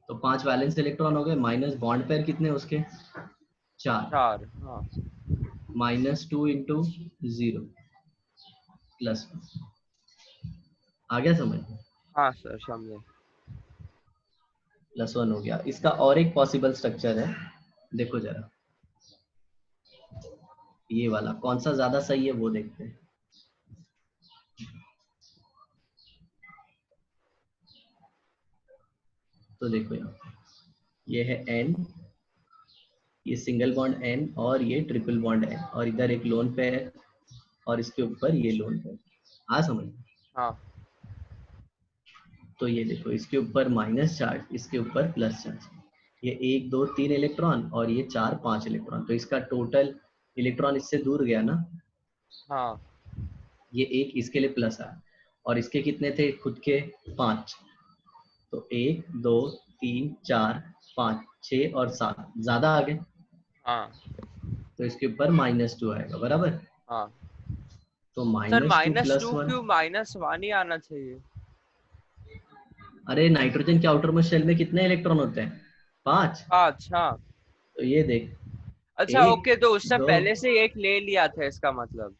तो 5 valence electron हो गए, माइनस बॉन्ड पेयर कितने उसके, 4, 4। हाँ -2 इंटू 0 प्लस 1। आ गया समझ में? हाँ सर, समझे। +1 हो गया। इसका और एक पॉसिबल स्ट्रक्चर है, देखो जरा, ये वाला कौन सा ज्यादा सही है वो देखते हैं। तो देखो यहाँ, ये है N, ये सिंगल बॉन्ड N, और ये ट्रिपल बॉन्ड N, और इधर एक लोन पेयर, और इसके ऊपर ये लोन पेयर। हाँ समझ में? हाँ तो ये देखो, इसके ऊपर माइनस चार्ज, इसके ऊपर प्लस चार्ज, ये 1 2 3 इलेक्ट्रॉन, और ये 4 5 इलेक्ट्रॉन, तो इसका टोटल इलेक्ट्रॉन इससे दूर गया ना, हाँ ये एक इसके लिए प्लस आया, और इसके कितने थे खुद के, 5, तो 1 2 3 4 5 6 और 7 ज्यादा आ गए, हाँ तो इसके ऊपर -2 आएगा, बराबर। हाँ। तो सर -2 -2 + 1, क्यों, -1 ही आना चाहिए। अरे नाइट्रोजन के आउटर मोस्ट शेल में कितने इलेक्ट्रॉन होते हैं, 5। अच्छा। तो ये देख, अच्छा एक ओके, तो उससे दो, पहले से एक ले लिया था इसका मतलब।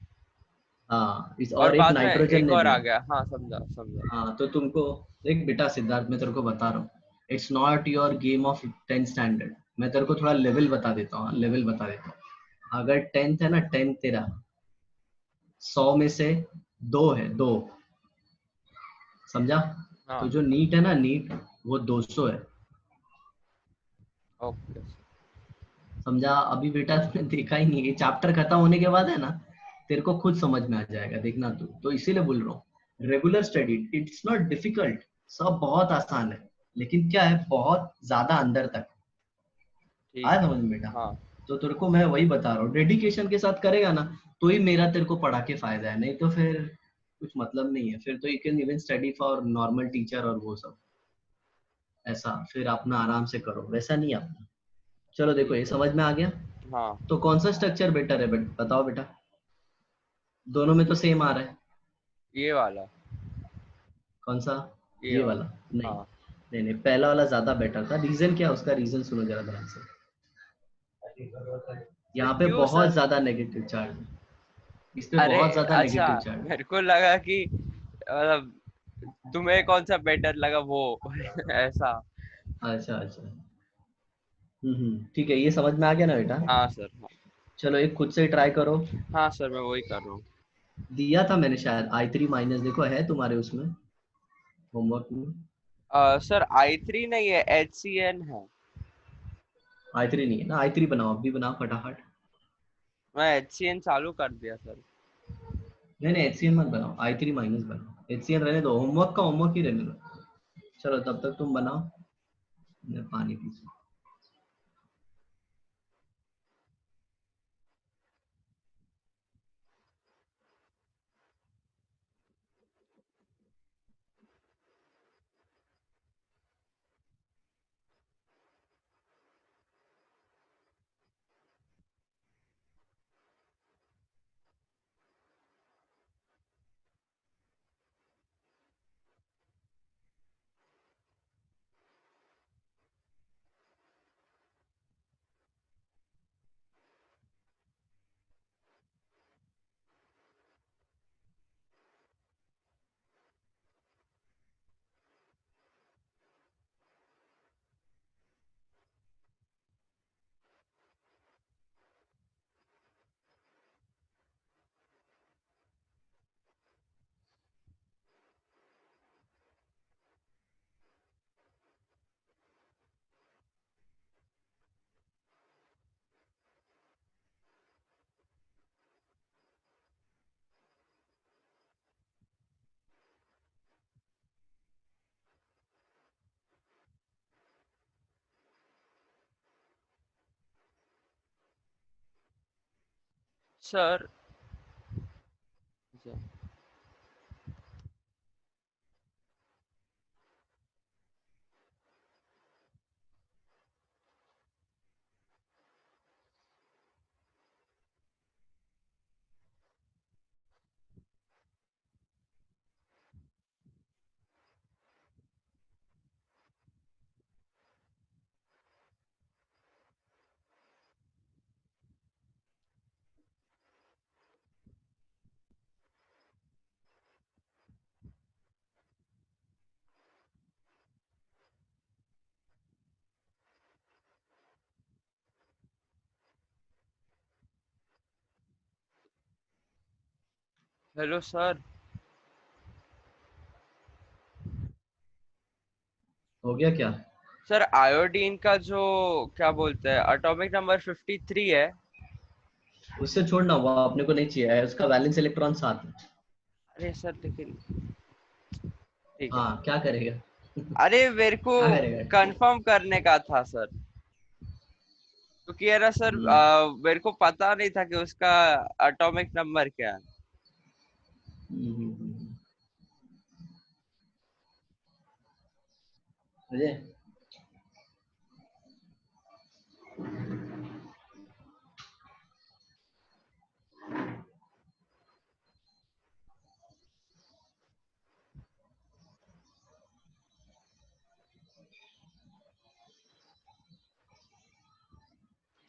हाँ इस, और और एक बाद में नाइट्रोजन एक ने और आ दिया। गया। हाँ समझा समझा। हाँ तो तुमको, देख बेटा सिद्धार्थ, मैं तेरे को बता रहा हूँ, it's not your game of 10th standard. मैं तेरे को थोड़ा लेवल बता देता हूँ, लेवल बता देता हूँ। अगर 10th है ना, 10th तेरा 100 में से 2 है, 2, समझा? तो हाँ जो नीट है ना, नीट, वो 200 है, ओके। समझा? अभी बेटा तुमने देखा ही नहीं, ये चैप्टर खत्म होने के बाद है ना, तेरे को खुद समझ में आ जाएगा, देखना तू। तो इसीलिए बोल रहा हूँ, regular study it's not difficult, सब बहुत आसान है, लेकिन क्या है, बहुत ज्यादा अंदर तक ठीक आया है। समझ में बेटा। हाँ तो तेरे को मैं वही बता रहा हूँ, डेडिकेशन के साथ करेगा ना, तो ही मेरा तेरे को पढ़ा के फायदा है, नहीं तो फिर कुछ मतलब नहीं है, फिर तो you can even study for normal teacher और वो सब, ऐसा फिर अपना आराम से करो, वैसा नहीं अपना। चलो देखो, ठीक ये है समझ में सर। आ गया। हाँ। तो कौन सा स्ट्रक्चर बेटर है, बताओ बेटा, दोनों में तो सेम आ रहा है। ये वाला। कौन सा? ये ये वाला। वाला? नहीं हाँ। नहीं नहीं, पहला वाला ज्यादा बेटर था। रीजन क्या, उसका रीजन सुनो जरा ध्यान से। सर यहाँ पे क्यों बहुत सर। ज्यादा नेगेटिव चार्ज है, इस पे अरे बहुत ज्यादा अच्छा, नेगेटिव चार्ज। मेरे को लगा कि मतलब तुम्हें कौन सा बेटर लगा वो ऐसा। अच्छा अच्छा, ठीक है, ये समझ में आ गया ना बेटा। हाँ सर। हाँ चलो एक खुद से ट्राई करो। हाँ सर, मैं वही कर रहा हूँ। दिया था मैंने शायद, I3 माइनस, देखो है तुम्हारे उसमें होमवर्क में। सर I3 नहीं है, HCN है। I3 नहीं है ना, I3 बनाओ, अभी बनाओ फटाफट। मैं HCN चालू कर दिया सर। नहीं नहीं, HCN मत बनाओ, I3 माइनस बनाओ, HCN रहने दो, होमवर्क का होमवर्क ही रहने दो। चलो तब तक तुम बनाओ, मैं पानी पी। Sir hello sir. हो गया क्या? सर आयोडीन का जो क्या बोलते हैं एटॉमिक नंबर 53 है। उससे छोड़ना, वो अपने को नहीं चाहिए है, उसका वैलेंस इलेक्ट्रॉन 7 है। अरे सर लेकिन ठीक है। हाँ, क्या करेगा? अरे मेरे को क्या करेगा? कंफर्म करने का था सर, क्योंकि है ना सर, हम्म। मेरे को पता नहीं था कि उसका एटॉमिक नंबर क्या है। हम्म, हम्म, मुझे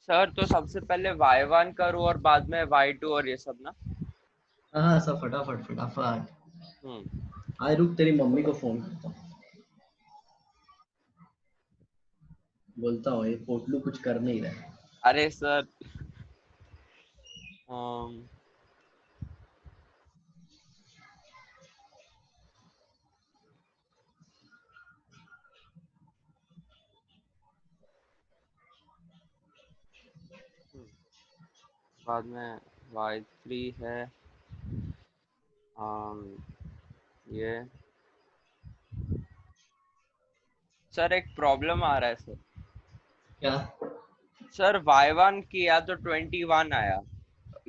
सर तो सबसे पहले Y1 करूँ और बाद में Y2 और ये सब ना। हाँ हाँ, सब फटाफट फटाफट। हम्म। आज रुक, तेरी मम्मी को फोन करता हूँ, बोलता हूँ ये पोटलू कुछ कर नहीं रहा है। अरे सर अम, बाद में Y3 है। अम, ये सर एक प्रॉब्लम आ रहा है सर। क्या? सर Y1 किया तो 21 आया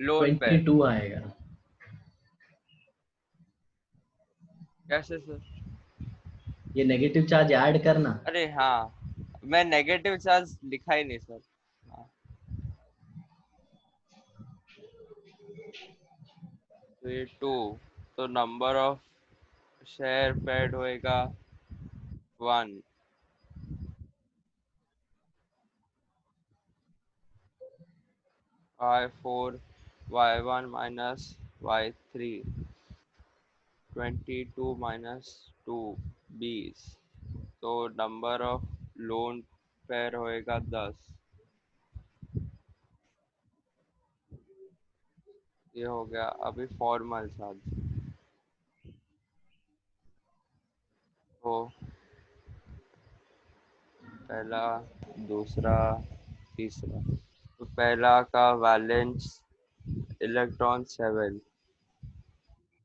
लोन पे। 22 आएगा। कैसे सर? ये नेगेटिव चार्ज ऐड करना। अरे हाँ, मैं नेगेटिव चार्ज लिखा ही नहीं सर। हाँ, तो ये 2, तो नंबर ऑफ शेयर पेड होएगा 1। Y4 Y1 minus Y3 22 minus 2 20, तो नंबर ऑफ लोन पेयर होएगा 10। ये हो गया अभी फॉर्मल चार्ज। तो पहला, दूसरा, तीसरा, तो पहला का valence electron 7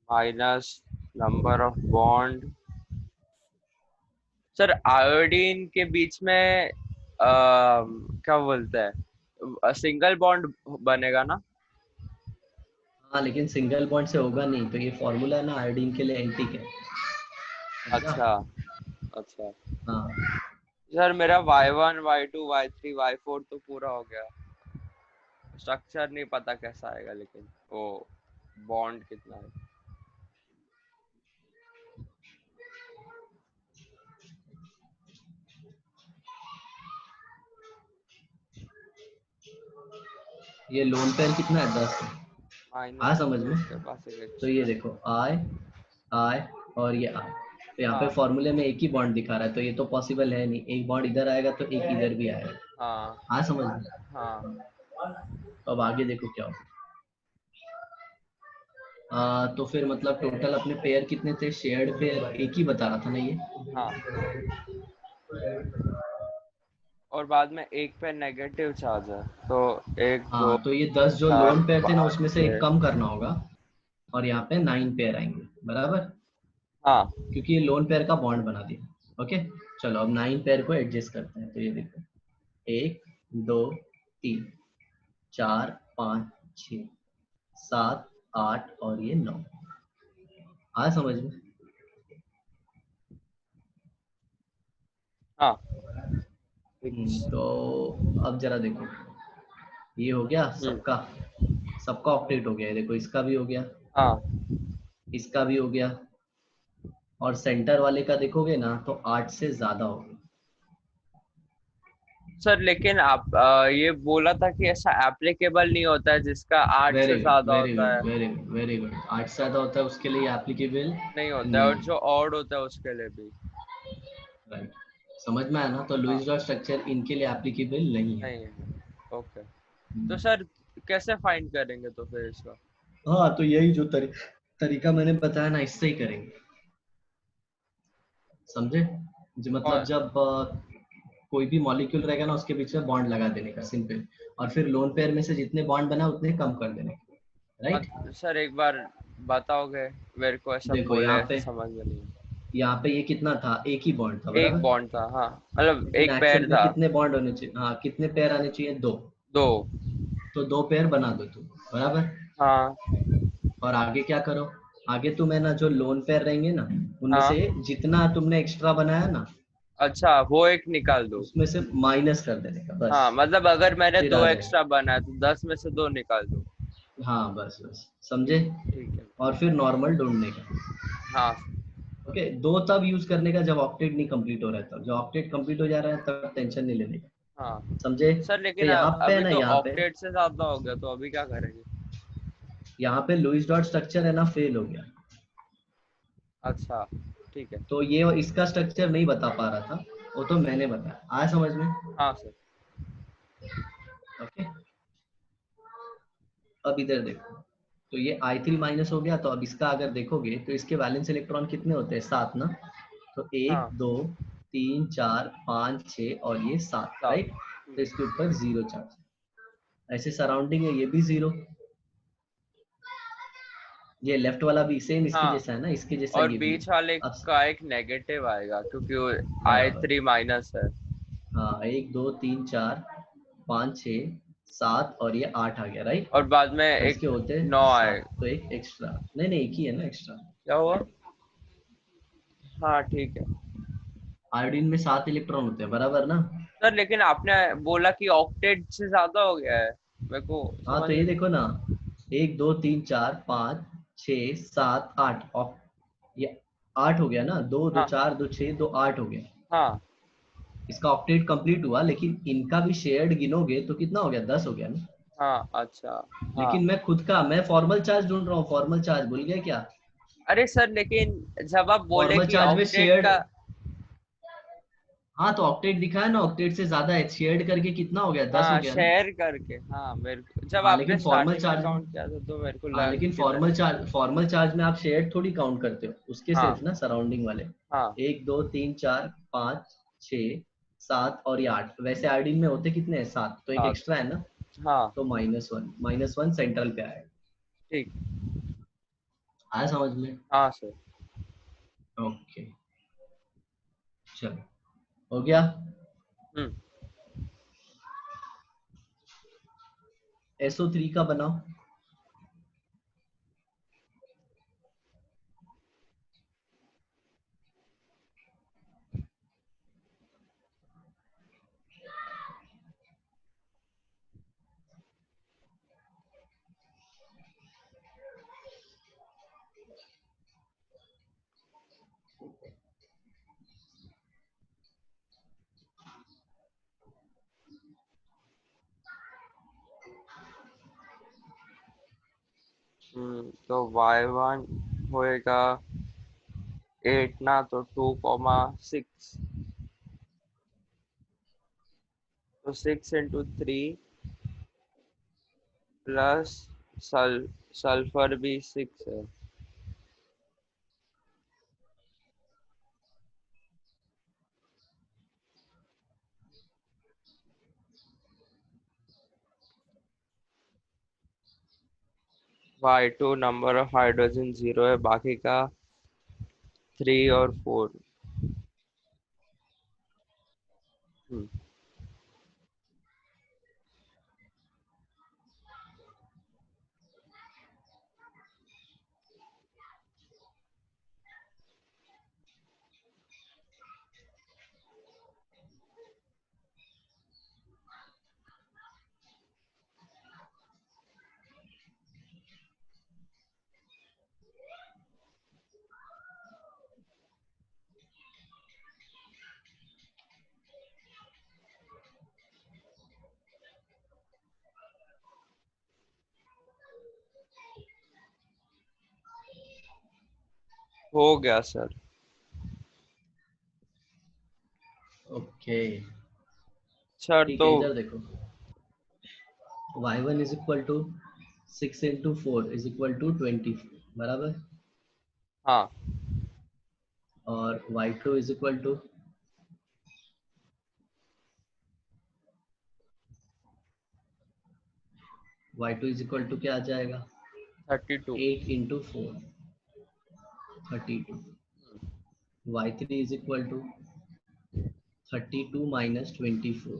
minus number of bond. Sir iodine के बीच में क्या बोलते हैं, सिंगल बॉन्ड बनेगा ना? हाँ, लेकिन सिंगल बॉन्ड से होगा नहीं, तो ये फॉर्मूला है ना आयोडीन के लिए एंटी है। समझा? अच्छा। अच्छा हाँ। सर मेरा Y1 Y2 Y3 Y4 तो पूरा हो गया। स्ट्रक्चर नहीं पता कैसा आएगा, लेकिन वो बॉन्ड कितना है। ये लोन पेयर कितना है? 10 है। हाँ, माइनस समझ तो में। उसके पास एक तो ये एक्स्ट्रा। देखो, आई आई और ये आई, तो यहाँ पे हाँ फॉर्मूले में एक ही बॉन्ड दिखा रहा है, तो ये तो पॉसिबल है नहीं, एक बॉन्ड इधर आएगा तो एक इधर भी आएगा। हाँ हाँ, समझ में। हाँ तो अब आगे देखो क्या होगा। तो फिर मतलब टोटल अपने पेयर कितने थे? शेयर्ड पेयर एक ही बता रहा था ना ये। हाँ। और बाद में एक पे नेगेटिव चार्ज है, तो एक दो हाँ, तो ये 10 जो चार लोन पेयर थे ना, पाँच उसमें से एक छः। कम करना होगा, और यहाँ पे 9 पेयर आएंगे, बराबर, हाँ क्योंकि ये लोन पेयर का बॉन्ड बना दिया। ओके, चलो अब 9 पेयर को एडजस्ट करते हैं। तो ये देखो, 1 2 3 4 5 6 7 8 और ये 9। हाँ, समझ में। हाँ। Six। तो अब जरा देखो, ये हो गया हम्म। सबका, सबका ऑक्टेट हो गया। ये देखो, इसका भी हो गया, हाँ इसका भी हो गया, और सेंटर वाले का देखोगे ना तो 8 से ज्यादा हो गया। सर लेकिन आप ये बोला था कि ऐसा एप्लीकेबल नहीं होता है जिसका 8 वेरी से गुड, ज्यादा वेरी होता गुड, है। Very good, very good. 8 से ज्यादा होता है उसके लिए एप्लीकेबल नहीं होता है, नहीं और है। जो ऑड होता है उसके लिए भी। राइट, समझ में आया ना? तो हाँ लुईस डॉट स्ट्रक्चर इनके लिए एप्लीकेबल नहीं है। नहीं है। ओके। तो सर कैसे फाइंड करेंगे तो फिर इसका? हाँ, तो यही जो तरीका तरीका मैंने बताया ना, इससे ही करेंगे, समझे? जो मतलब और जब कोई भी मॉलिक्यूल रहेगा ना, उसके बीच में बॉन्ड लगा देने का, सिंपल। और फिर लोन पेयर में से जितने बॉन्ड बना उतने कम कर देने का, राइट? सर एक बार बताओगे, मेरे को ऐसा देखो बोले यहाँ ऐसा पे, समझ में नहीं। यहाँ पे ये कितना था, एक ही बॉन्ड था, एक बराबर? बॉन्ड था, हाँ मतलब लेकिन एक एक्चुअल पैर में था। कितने बॉन्ड होने चाहिए? हाँ, कितने पेयर आने चाहिए? दो। दो। तो दो पेयर बना दो तुम, बराबर। हाँ और आगे क्या करो? आगे तुम्हें ना जो लोन पेयर रहेंगे ना, उनमें हाँ। से जितना तुमने एक्स्ट्रा बनाया ना, अच्छा वो एक निकाल दो। उसमें से माइनस कर देने का, बस। हाँ मतलब अगर मैंने फिर दो आ एक्स्ट्रा जाएगा। बनाया तो 10 में से दो निकाल दो। हाँ, बस बस, समझे? ठीक। ठीक है। और फिर नॉर्मल ढूंढने का। हाँ ओके, दो तब यूज करने का जब ऑक्टेट नहीं कंप्लीट हो रहा है, तब। जब ऑक्टेट कंप्लीट हो जा रहा है तब टेंशन नहीं लेने का, हाँ। समझे? सर तो लेकिन यहाँ पे है अभी ना, तो यहाँ पे, ऑक्टेट से ज्यादा हो गया, तो अभी क्या करेंगे? यहाँ पे लुईस डॉट स्ट्रक्चर है ना, फेल हो गया। अच्छा ठीक है। तो ये इसका स्ट्रक्चर नहीं बता पा रहा था, वो तो मैंने बताया, आया समझ में? हाँ सर। ओके, अब इधर देखो। तो ये I3 माइनस हो गया, तो अब इसका अगर देखोगे तो इसके वैलेंस इलेक्ट्रॉन कितने होते हैं? 7 ना। तो एक, हाँ दो, तीन, चार, पाँच, छः और ये 7, सात। राइट? तो इसके ऊपर जीरो चार्ज। ऐसे सराउंडिंग है, ये भी जीरो। ये लेफ्ट वाला भी सेम इसके हाँ जैसा है ना, इसके जैसा और ये भी बीच है। वाले अब का एक नेगेटिव आएगा क्योंकि वो आई बराबर, थ्री माइनस है। हाँ, एक, दो, तीन, चार, पाँच, छः, सात और ये 8 आ गया, राइट? और बाद में तो एक इसके होते हैं 9 आए। 7, तो एक एक्स्ट्रा। नहीं नहीं, एक ही है ना एक्स्ट्रा। क्या हुआ? हाँ ठीक है। आयोडीन में 7 इलेक्ट्रॉन होते हैं, बराबर ना? सर लेकिन आपने बोला कि ऑक्टेट से ज्यादा हो गया है, मेरे को हाँ, समझ तो ये में देखो ना, एक, दो, तीन, चार, पाँच, छः, सात, आठ, ये 8 हो गया ना, दो दो हाँ चार, दो छः, दो 8 हो गया। हाँ इसका ऑक्टेट कंप्लीट हुआ, लेकिन इनका भी शेयर्ड गिनोगे तो कितना हो गया? 10 हो गया ना। हाँ। अच्छा। हाँ। लेकिन मैं फॉर्मल चार्ज ढूंढ रहा हूँ, फॉर्मल चार्ज भूल गया क्या? अरे सर लेकिन जब आप बोले फॉर्मल कि चार्ज में ऑक्टेट शेयर्ड, का। हाँ, तो ऑक्टेट दिखा है ना, ऑक्टेट से ज्यादा है, शेयर्ड करके कितना हो गया? 10 हो हाँ गया ना। शेयर करके, हाँ मेरे को जब हाँ, आपने लेकिन फॉर्मल स्टार्टिंग में चार्ज, काउंट किया था तो मेरे को हाँ, लगा लेकिन कि 10। फॉर्मल चार्ज में आप शेयर थोड़ी काउंट करते हो, उसके हाँ सिर्फ ना सराउंडिंग वाले। हाँ एक, दो, तीन, चार, पाँच, छः, सात और ये 8। वैसे आयोडीन में होते कितने हैं? 7, तो एक सात। एक्स्ट्रा है ना। हाँ तो -1, -1 सेंट्रल पे आएगा। ठीक। आया समझ में? हाँ सर। ओके, चलो, हो गया। हम्म। SO3 का बनाओ। तो y1 होएगा 8 ना, तो 2,6, तो 6 इंटू 3 प्लस सल्फर भी 6 है। y2 नंबर ऑफ हाइड्रोजन 0 है, बाकी का 3 और 4। हो गया सर। ओके, सर ठीक तो है, इधर देखो। y1 is equal to 6 into 4 is equal to 20, बराबर। हाँ और y2 is equal to y2 is equal to क्या आ जाएगा? 32। 8 into 4, 32। y3 is equal to 32 minus 24,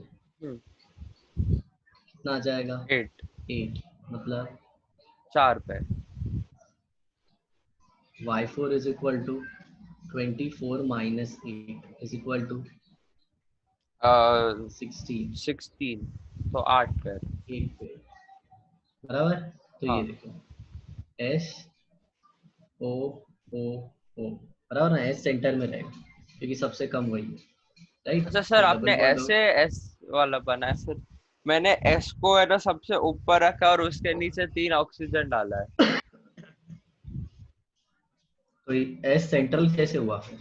कितना आ जाएगा? 8। 8। मतलब 4 पे। y4 is equal to 24 minus 8 is equal to 16। 16, तो 8 पे। 8 पे, बराबर। तो ये हाँ। देखो एस ओ ओ ओ, बराबर ना, एस सेंटर में रहेगा क्योंकि सबसे कम वही है, राइट। अच्छा सर, और आपने डबल बॉन्ड हो, ऐसे एस वाला बनाया सर? मैंने एस को है ना सबसे ऊपर रखा और उसके नीचे 3 ऑक्सीजन डाला है। तो एस सेंट्रल कैसे हुआ फिर?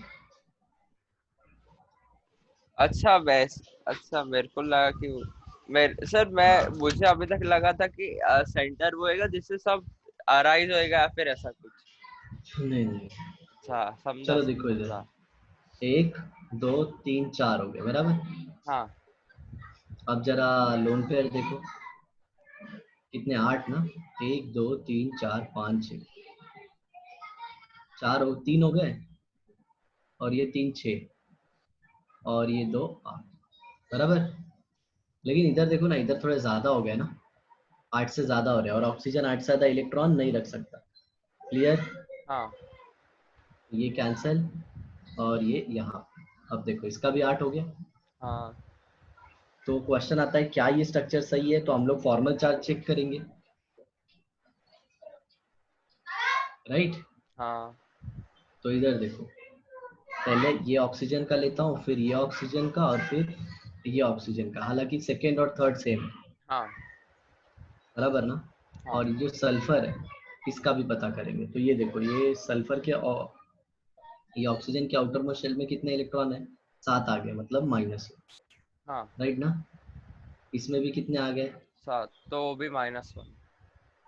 अच्छा वैस अच्छा, मेरे को लगा कि सर हाँ, मुझे अभी तक लगा था कि सेंटर वो होएगा जिससे सब अराइज होएगा या फिर ऐसा कुछ। नहीं नहीं, अच्छा, समझा चलो देखो इधर, समझा। 1 2 3 4 हो गए, बराबर। हाँ अब जरा लोन पेयर देखो, कितने? 8 ना, 1 2 3 4 5 6, 4 हो, 3 हो गए, और ये 3 6, और ये 2 8, बराबर। लेकिन इधर देखो ना, इधर थोड़े ज्यादा हो गए ना, 8 से ज्यादा हो रहे हैं, और ऑक्सीजन 8 से ज्यादा इलेक्ट्रॉन नहीं रख सकता। क्लियर? हाँ ये कैंसिल, और ये यहाँ। अब देखो इसका भी 8 हो गया। हाँ तो क्वेश्चन आता है क्या ये स्ट्रक्चर सही है, तो हम लोग फॉर्मल चार्ज चेक करेंगे, राइट। हाँ। तो इधर देखो, पहले ये ऑक्सीजन का लेता हूँ, फिर ये ऑक्सीजन का, और फिर ये ऑक्सीजन का, हालांकि सेकेंड और थर्ड सेम है, हाँ बराबर ना। हाँ। और ये जो सल्फर है, इसका भी पता करेंगे। तो ये देखो, ये सल्फर के ये ऑक्सीजन के आउटर मोस्ट शेल में कितने इलेक्ट्रॉन है? 7 आ गए, मतलब माइनस, हाँ राइट ना। इसमें भी कितने आ गए? 7, तो वो भी -1।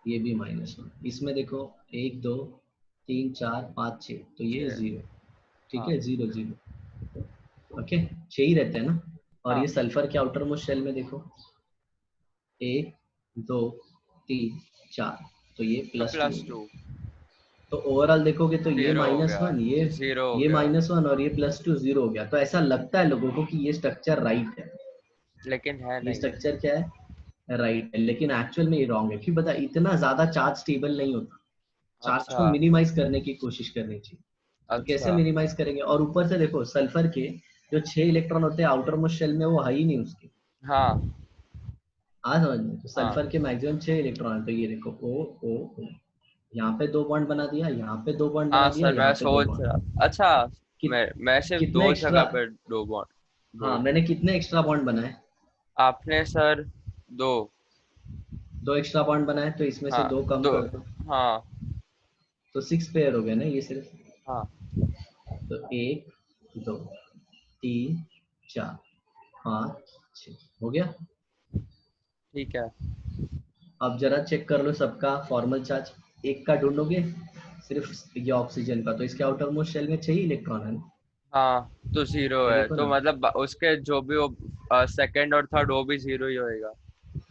ये भी -1। इसमें देखो, 1 2 3 4 5 6, तो ये 6। 0, ठीक हाँ है, 0 0, ओके, 6 ही रहते हैं ना। और हाँ। ये सल्फर के आउटर मोस्ट शेल में देखो, 1 2 3 4, तो ये तो +2 हो गया। +2। तो ओवरऑल देखोगे तो ये 0 हो गया। -1, 0 हो ये गया। -1, और ये +2, 0 हो गया। तो ऐसा लगता है लोगों को कि ये स्ट्रक्चर राइट है, लेकिन है ये नहीं। स्ट्रक्चर क्या है, राइट है, लेकिन एक्चुअल में ये रॉन्ग है। क्यों? बता, इतना ज्यादा चार्ज स्टेबल नहीं होता, चार्ज अच्छा को मिनिमाइज करने की कोशिश करनी चाहिए। तो कैसे अच्छा। मिनिमाइज करेंगे? और ऊपर से देखो, सल्फर के जो 6 इलेक्ट्रॉन होते हैं आउटर मोस्ट शेल में, वो है ही नहीं उसके। हाँ आ समझ में? तो हाँ सल्फर के मैक्सिमम 6 इलेक्ट्रॉन है। तो ये देखो ओ ओ ओ, यहाँ पे 2 बॉन्ड बना दिया, यहाँ पे 2 बॉन्ड बना हाँ दिया, सर, यहाँ मैं पे 2 सोच बॉन्ड। रहा। अच्छा, मैं सिर्फ कितने 2 एक्स्ट्रा? जगह पे 2 बॉन्ड। हाँ, दो। मैंने कितने एक्स्ट्रा बॉन्ड बनाए? आपने सर 2। 2 एक्स्ट्रा बॉन्ड बनाए, तो इसमें से हाँ 2 कम 2। कर दो, हाँ तो 6 पेयर हो गए ना ये सिर्फ। हाँ। तो 1 2 3 4 5 6 हो गया। ठीक है। अब जरा चेक कर लो सबका फॉर्मल चार्ज, एक का ढूंढोगे, सिर्फ ये ऑक्सीजन का, तो इसके आउटर मोस्ट शेल में 6 ही इलेक्ट्रॉन है ना। हाँ, तो 0 ये है, देखो तो ना, मतलब उसके जो भी वो सेकंड और थर्ड वो भी 0 ही होएगा।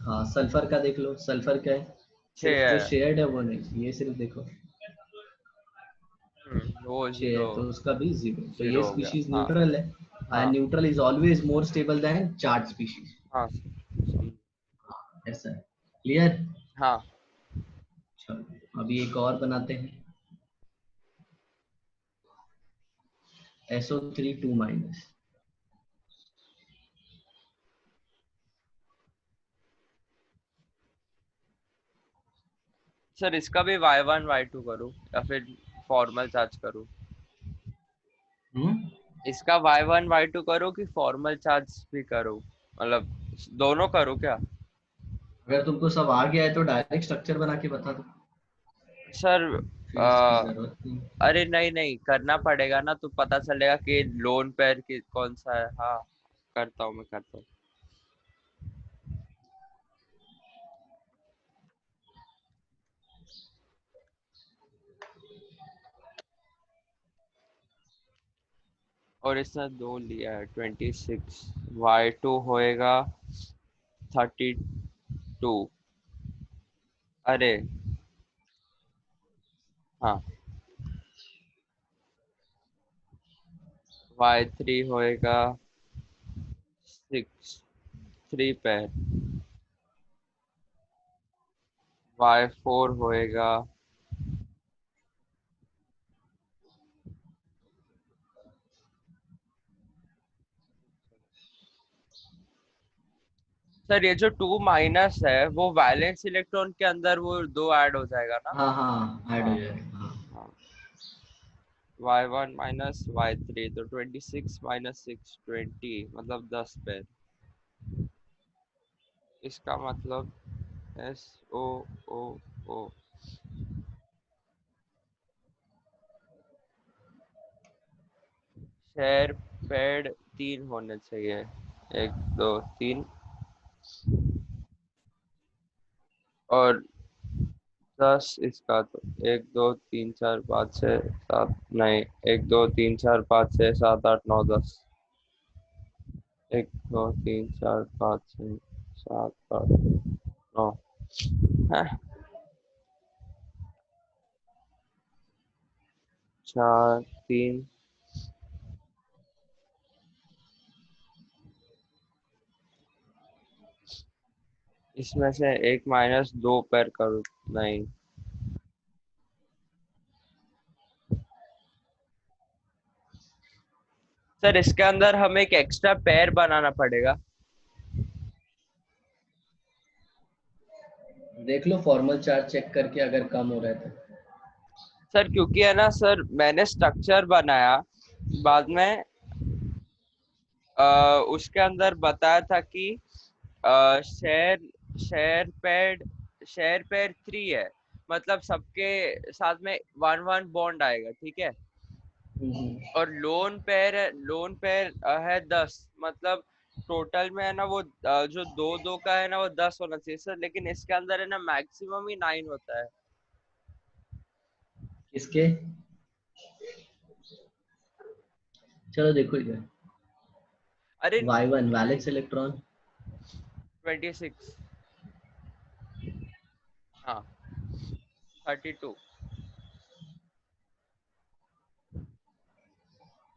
हाँ, सल्फर का देख लो, सल्फर का है, 6 सिर्फ जो है। शेयर्ड है वो नहीं, ये सिर्फ देखो वो 6 है, 0। तो उसका भी 0। तो ये 0 हो गया। स्पीशीज हाँ न्यूट्रल है, हाँ and neutral is always more stable then charge species, हाँ ऐसा है। क्लियर? हाँ। चलो अभी एक और बनाते हैं, SO3 2-। सर, इसका भी Y1 Y2 करूँ या फिर फॉर्मल चार्ज करूँ? हम्म, इसका Y1 Y2 करूँ कि फॉर्मल चार्ज भी करूँ, मतलब दोनों करूँ क्या? अगर तुमको सब आ गया है तो डायरेक्ट स्ट्रक्चर बना के बता दो, सर फिर इसकी जरूरत नहीं। अरे नहीं नहीं, करना पड़ेगा ना, तो पता चलेगा कि लोन पेयर की कौन सा है। हाँ, करता हूँ, मैं करता हूँ। और इसने 2 लिया है 26, y2 होएगा 32। अरे हाँ, y3 होएगा 6, 3 पेयर, y4 होएगा सर, ये जो 2 माइनस है वो वैलेंस इलेक्ट्रॉन के अंदर वो 2 ऐड हो जाएगा ना। हाँ हाँ ऐड हो हाँ जाएगा हाँ। हाँ, y1 माइनस y3 तो 26 माइनस 6 20 मतलब 10 पेयर। इसका मतलब एस ओ ओ ओ। शेयर पेड 3 होने चाहिए, 1 2 3, और 10 इसका तो 1 2 3 4 5 6 7 नहीं, 1 2 3 4 5 6 7 8 9 10, 1 2 3 4 5 6 7 8 9 है, 4 3। इसमें से एक माइनस 2 पैर करो। नहीं सर, इसके अंदर हमें एक एक्स्ट्रा पैर बनाना पड़ेगा। देख लो फॉर्मल चार्ज चेक करके अगर कम हो रहा है तो। सर क्योंकि है ना सर, मैंने स्ट्रक्चर बनाया बाद में, उसके अंदर बताया था कि share share paid share pair 3 है, मतलब सबके साथ में 1 1 बॉन्ड आएगा, ठीक है। और लोन पेयर है 10, मतलब टोटल में है ना वो जो दो दो का है ना वो 10 होना चाहिए सर, लेकिन इसके अंदर है ना मैक्सिमम ही 9 होता है। किसके? चलो देखो इधर, अरे y1 वैलेंस इलेक्ट्रॉन 26, हाँ 32,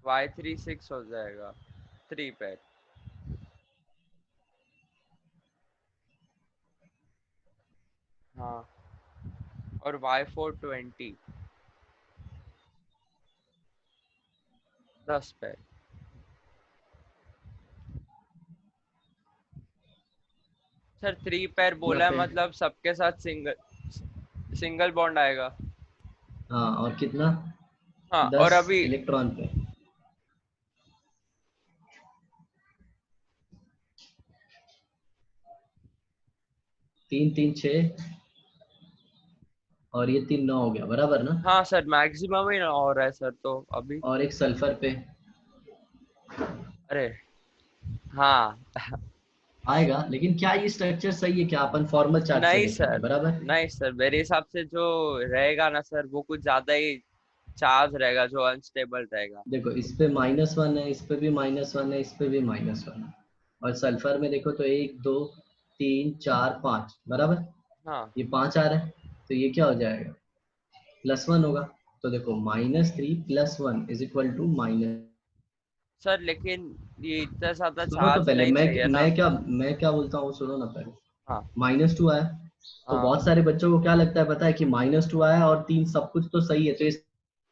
y3 6 हो जाएगा 3 पेयर, हाँ, और y4 20, 10 पेयर। सर 3 पेयर यहाँ बोला है पे। मतलब सबके साथ सिंगल सिंगल बॉन्ड आएगा। हाँ और कितना? हाँ, और 10 अभी इलेक्ट्रॉन पे। 3 3 6 और ये 3 9 हो गया बराबर ना? हाँ सर, मैक्सिमम ही ना हो रहा है सर तो अभी। और एक सल्फर पे अरे हाँ। आएगा, लेकिन क्या ये स्ट्रक्चर सही है क्या? अपन फॉर्मल चार्ट से नहीं देखेंगे सर, बराबर। नहीं सर, मेरे हिसाब से जो रहेगा ना सर वो कुछ ज्यादा ही चार्ज रहेगा, जो अनस्टेबल रहेगा। देखो इस पे -1 है, इस पे भी -1 है, इस पे भी -1 है। और सल्फर में देखो तो 1 2 3 4 5 बराबर। हाँ ये 5 आ रहा है, तो ये क्या हो जाएगा? +1 होगा। तो देखो -3 +1 is equal to minus. Sir, लेकिन ये इतना ज्यादा सुनो तो चार्ज पहले, नहीं मैं चाहिए ना। मैं क्या बोलता हूँ, सुनो ना पहले। हाँ -2 आया, तो हाँ, बहुत सारे बच्चों को क्या लगता है पता है कि -2 आया और 3 सब कुछ तो सही है, तो इस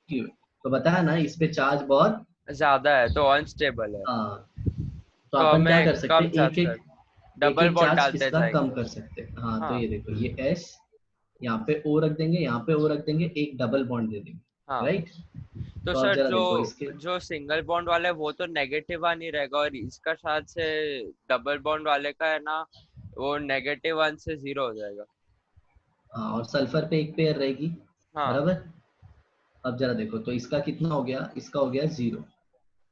क्यों? तो बताया ना इस पे चार्ज बहुत। ज्यादा है तो अनस्टेबल है। हाँ, तो तो अपन क्या हमें कर सकते कम हैं, चार्ज सर, एक डबल एक बॉन्ड चार्ज डालते इसका कम जाएंगे। कर सकते हैं। हाँ तो हाँ ये देखो, ये S यहाँ पे O रख देंगे, यहाँ पे O रख देंगे, एक डबल बॉन्ड दे देंगे, हाँ। राइट? तो तो अब सर जरा जो देखो इसके। जो सिंगल बॉन्ड वाला है वो तो नेगेटिव वन ही रहेगा, और इसका शायद से डबल बॉन्ड वाले का है ना वो -1 से 0 हो जाएगा। हाँ, और सल्फर पे एक पेयर रहेगी हाँ बराबर। अब जरा देखो तो इसका कितना हो गया, इसका हो गया 0,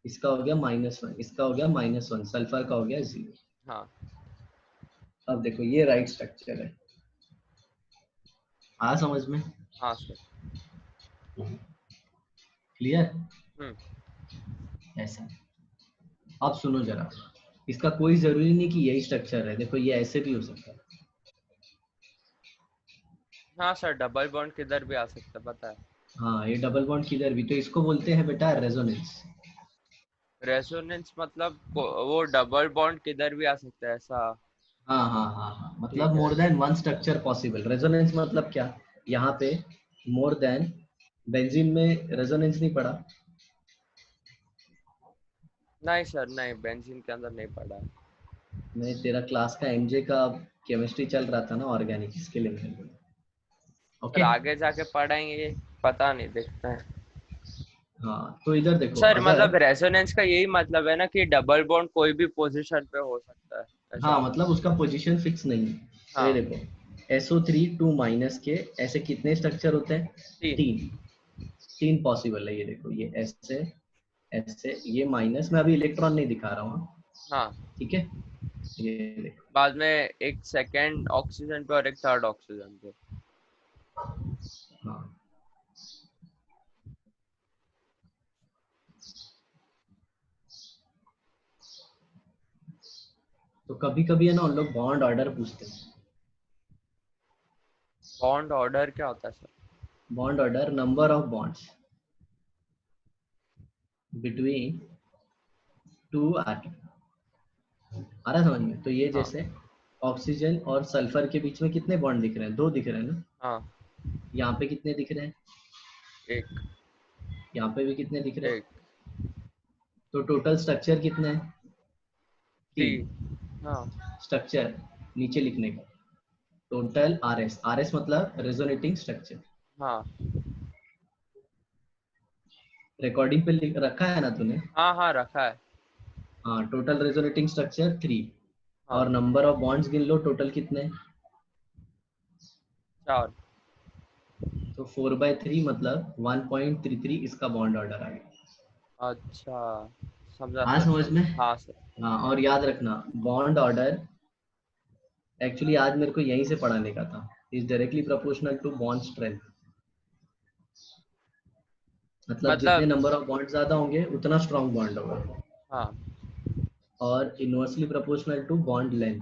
इसका हो गया -1, इसका हो गया -1, सल्फर का हो गया 0। हाँ अब देखो ये राइट स्ट्रक्चर है, आ समझ में? हाँ सर। क्लियर? हम्म। ऐसा। अब सुनो जरा, इसका कोई जरूरी नहीं कि यही स्ट्रक्चर है, देखो ये ऐसे भी हो सकता है। हाँ सर, डबल बॉन्ड किधर भी आ सकता है, पता है। हाँ ये डबल बॉन्ड किधर भी, तो इसको बोलते हैं बेटा रेजोनेंस। रेजोनेंस मतलब वो डबल बॉन्ड किधर भी आ सकता है ऐसा। हाँ हाँ हाँ हाँ, मतलब ठीक है। More than one structure possible. Resonance मतलब क्या, यहाँ पे मोर देन, बेंजीन में रेजोनेंस नहीं पड़ा। नहीं सर, नहीं, बेंजीन के अंदर नहीं पड़ा। मैं तेरा क्लास का एमजे का केमिस्ट्री चल रहा था ना, ऑर्गेनिक, इसके लिए मैंने बोला। फिर ओके। आगे जाके पढ़ेंगे, पता नहीं, देखते हैं। हाँ तो इधर देखो सर अगर, मतलब रेजोनेंस का यही मतलब है ना कि डबल बॉन्ड कोई भी पोजीशन पे हो सकता है, हाँ ऐसा। मतलब उसका पोजीशन फिक्स नहीं है। तो ये हाँ। देखो SO3 2 माइनस के ऐसे कितने स्ट्रक्चर होते हैं, 3। तीन। तीन पॉसिबल है, ये देखो ये ऐसे, ऐसे, ये माइनस में अभी इलेक्ट्रॉन नहीं दिखा रहा हूँ। हाँ। ठीक है, ये देखो। बाद में एक सेकेंड ऑक्सीजन पे और एक थर्ड ऑक्सीजन पे। हाँ तो कभी कभी है ना उन लोग बॉन्ड ऑर्डर पूछते हैं। बॉन्ड ऑर्डर क्या होता है sir? Bond order, number of bonds between two atom, आ रहा समझ में? तो ये हाँ। जैसे ऑक्सीजन और सल्फर के बीच में कितने बॉन्ड दिख रहे हैं, दो दिख रहे हैं ना। हाँ। यहाँ पे कितने दिख रहे हैं, एक। यहाँ पे भी कितने दिख रहे हैं। एक। तो टोटल स्ट्रक्चर कितने हैं, 3। तीन। हाँ। स्ट्रक्चर नीचे लिखने का, टोटल RS, RS मतलब रेजोनेटिंग स्ट्रक्चर। हाँ। रिकॉर्डिंग पे लिख रखा है ना तूने। हाँ। हाँ, रखा है। हाँ टोटल रेजोनेटिंग स्ट्रक्चर 3, हाँ। और नंबर ऑफ बॉन्ड्स गिन लो टोटल कितने। 4। तो 4/3 मतलब 1.33 इसका बॉन्ड ऑर्डर आ गया। अच्छा, समझा हाँ सर, समझ में। समझा, हाँ सर। हाँ और याद रखना, बॉन्ड ऑर्डर एक्चुअली आज मेरे को यहीं से पढ़ाने का था, is directly proportional to bond strength. मतलब जितने मतलब। नंबर ऑफ बॉन्ड ज्यादा होंगे उतना स्ट्रॉन्ग बॉन्ड होगा, हाँ। और inversely proportional to bond length.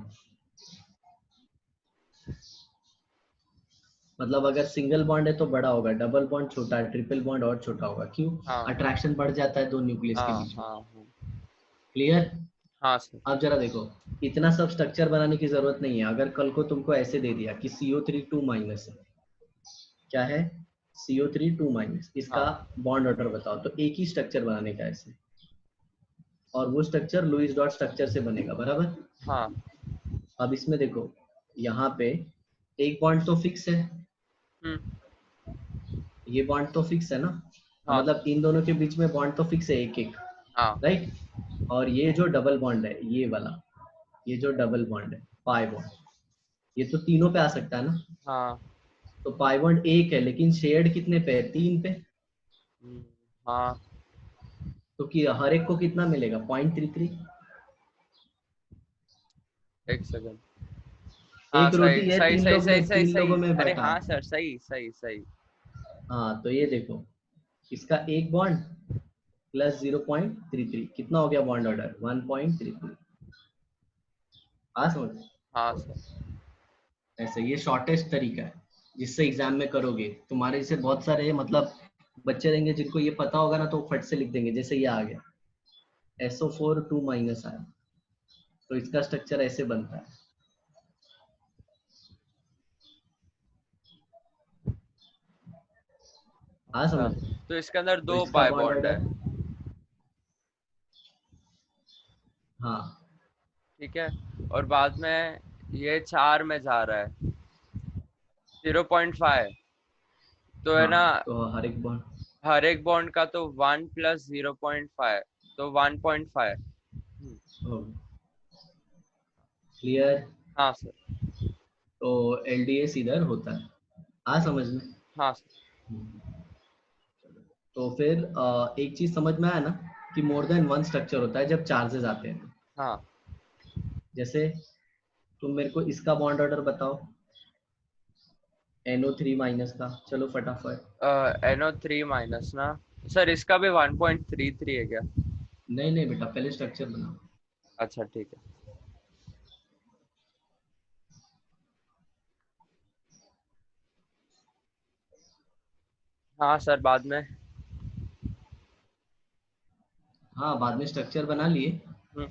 मतलब अगर सिंगल बॉन्ड है तो बड़ा होगा, डबल बॉन्ड छोटा है, ट्रिपल बॉन्ड और छोटा होगा, क्यों? हाँ। हाँ। अट्रैक्शन बढ़ जाता है दो न्यूक्लियस के हाँ। बीच में। हाँ। क्लियर। हाँ सर। अब जरा देखो, इतना सब स्ट्रक्चर बनाने की जरूरत नहीं है। अगर कल को तुमको ऐसे दे दिया कि CO3 2 माइनस है, क्या है, CO3 2 माइनस, इसका हाँ। बॉन्ड ऑर्डर बताओ, तो एक ही स्ट्रक्चर बनाने का ऐसे, और वो स्ट्रक्चर लुईस डॉट स्ट्रक्चर से बनेगा, बराबर। हाँ। अब इसमें देखो, यहाँ पे एक बॉन्ड तो फिक्स है, हम्म। ये बॉन्ड तो फिक्स है ना, हाँ मतलब सर। इन दोनों के बीच में बॉन्ड तो फिक्स है एक एक, हाँ। राइट। और ये जो डबल बॉन्ड है ये वाला, ये जो डबल बॉन्ड है पाई बॉन्ड, ये तो तीनों पे आ सकता है ना। हाँ। तो पाई बॉन्ड एक है लेकिन शेयर्ड कितने पे है, तीन पे। हम्म, हाँ। तो कि हर एक को कितना मिलेगा, 0.33। एक सेकंड। हाँ, एक रोटी सही है सही तीन सही लोग सही में, सही तीन सही, लोगों में अरे बटा हाँ है। सर, सही सही सही। हाँ तो ये देखो, इसका एक बॉन्ड प्लस 0.33 कितना हो गया बॉन्ड ऑर्डर, 1.33। हाँ समझ। हाँ सर। ऐसे ये शॉर्टेस्ट तरीका है जिससे एग्जाम में करोगे। तुम्हारे जैसे बहुत सारे मतलब बच्चे रहेंगे जिनको ये पता होगा ना, तो फट से लिख देंगे, जैसे ये आ गया SO4 2 माइनस आया, तो इसका स्ट्रक्चर ऐसे बनता है। हाँ अच्छा, समझ। तो इसके अंदर तो 2 इसका पाई बॉन्ड बॉन्ड है। ऑर्डर, हाँ ठीक है। और बाद में ये 4 में जा रहा है, 0.5। तो है ना, हाँ तो हर एक बॉन्ड, हर एक बॉन्ड का तो 1 प्लस 0.5, तो 1.5। क्लियर। हाँ सर। तो LDS इधर होता है, हाँ समझ में। हाँ सर। तो फिर एक चीज समझ में आया ना कि मोर देन वन स्ट्रक्चर होता है जब चार्जेस आते हैं। हाँ। जैसे तुम मेरे को इसका बॉन्ड ऑर्डर बताओ, NO3 माइनस का, चलो फटाफट। NO3 माइनस ना, सर इसका भी 1.33 है क्या? नहीं नहीं बेटा, पहले स्ट्रक्चर बनाओ। अच्छा ठीक है। हाँ सर, बाद में। हाँ बाद में स्ट्रक्चर बना लिए। हम्म,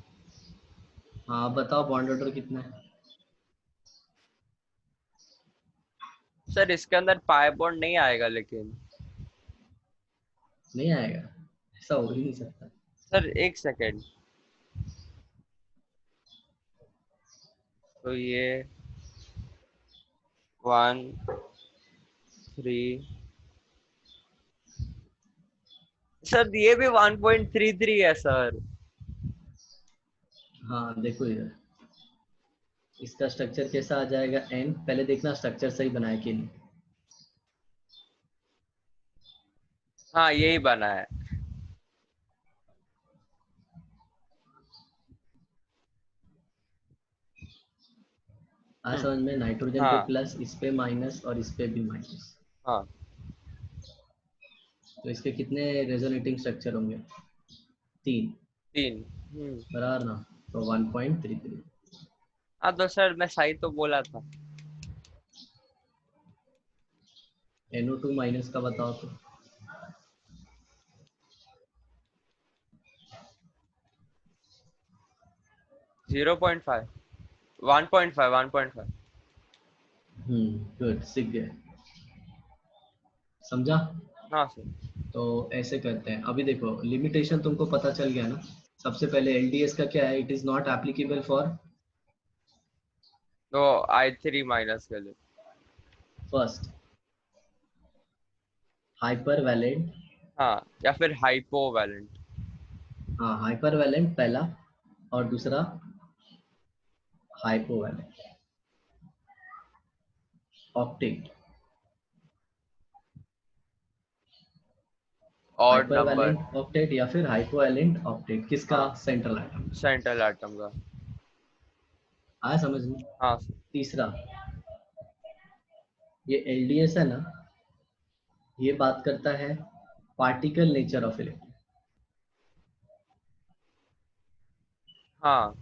हाँ बताओ बॉन्ड ऑर्डर कितना है। सर इसके अंदर पाई बॉन्ड नहीं आएगा लेकिन। नहीं आएगा, ऐसा हो ही नहीं सकता। सर एक सेकेंड। तो ये 1 3, सर ये भी 1.33 है सर। हाँ देखो इधर, इसका स्ट्रक्चर कैसा आ जाएगा, एन, पहले देखना स्ट्रक्चर सही बनाया कि नहीं। हाँ यही बना है। आज समझ में, नाइट्रोजन पे हाँ प्लस, इस पे माइनस और इस पे भी माइनस। हाँ। तो इसके कितने रेजोनेटिंग स्ट्रक्चर होंगे, 3, 3। बराबर ना। तो 1.33। हाँ तो सर मैं सही तो बोला था। NO2 माइनस का बताओ तो। 0.5, 1.5, 1.5। गुड, सीख गए, समझा। हाँ सर। तो ऐसे करते हैं, अभी देखो लिमिटेशन तुमको पता चल गया ना। सबसे पहले LDS का क्या है, it is not applicable for तो I3 माइनस के लिए। First hypervalent. हाँ, या फिर हाइपो वैलेंट। हाँ हाइपर वैलेंट पहला, और दूसरा hypovalent, octet. Odd hyper number. Valent octet या फिर हाइपो वैलेंट ऑक्टेट, किसका, हाँ, सेंट्रल एटम। सेंट्रल एटम का। आया समझ में। हाँ सर। तीसरा, ये LDS है ना, ये बात करता है पार्टिकल नेचर ऑफ इलेक्ट्रॉन। हाँ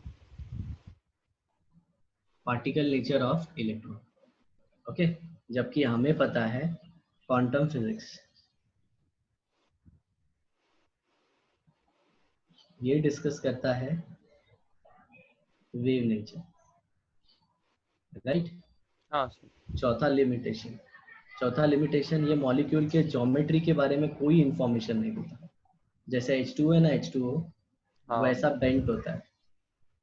particle nature of electron, okay. जबकि हमें पता है क्वांटम फिजिक्स, ये डिस्कस करता है वेव नेचर, राइट। हाँ सर। चौथा लिमिटेशन ये मॉलिक्यूल के ज्योमेट्री के बारे में कोई इंफॉर्मेशन नहीं देता। जैसे H2 है ना, H2O हाँ वैसा बेंट होता है,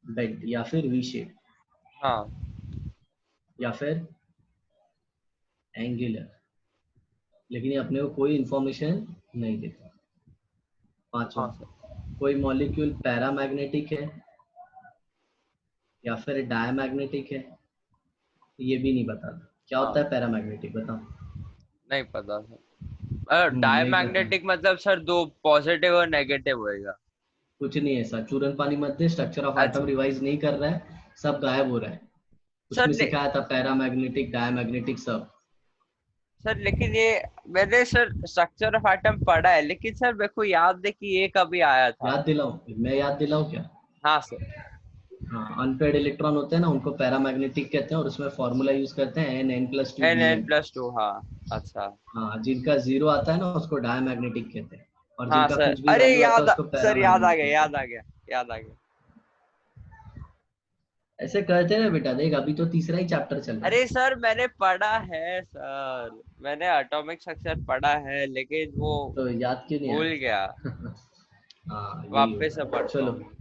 बेंट या फिर वी शेप हाँ या फिर एंगुलर, लेकिन ये अपने को कोई इंफॉर्मेशन नहीं देता। पांचवा, हाँ सर। कोई मॉलिक्यूल पैरामैग्नेटिक है या फिर डायमैग्नेटिक है, ये भी नहीं बताता। क्या होता हाँ, है पैरामैग्नेटिक, बताओ। नहीं पता सर। नहीं पता, डायमैग्नेटिक मतलब सर दो पॉजिटिव और नेगेटिव होएगा। कुछ नहीं ऐसा, चूरन पानी मत दे, स्ट्रक्चर ऑफ अच्छा एटम रिवाइज नहीं कर रहा है, सब गायब हो रहा है। सर उसमें सिखाया था पैरामैग्नेटिक डायमैग्नेटिक सब। सर लेकिन ये मैंने सर स्ट्रक्चर ऑफ एटम पढ़ा है, लेकिन सर मेरे को याद है कि ये कभी आया था। याद दिलाऊं, मैं याद दिलाऊं क्या। हाँ सर। हाँ अनपेड इलेक्ट्रॉन होते हैं ना, उनको पैरामैग्नेटिक कहते हैं, और उसमें फॉर्मूला यूज करते हैं N+2 N N Bn। Plus two हाँ। अच्छा। हाँ जिनका जीरो आता है ना उसको डायमैग्नेटिक कहते हैं, और हाँ जिनका सर, कुछ भी अरे वैल्यू आता है याद उसको सर याद आ पैरामैग्नेटिक गया, कहते याद हैं। आ गया, याद आ गया। ऐसे करते हैं बेटा, देख अभी तो तीसरा ही चैप्टर चल रहा है। अरे सर मैंने पढ़ा है सर, मैंने एटॉमिक स्ट्रक्चर पढ़ा है, लेकिन वो तो याद क्यों नहीं भूल गया। आया। हाँ यही वापस होता से है, पढ़ता चलो। हूँ।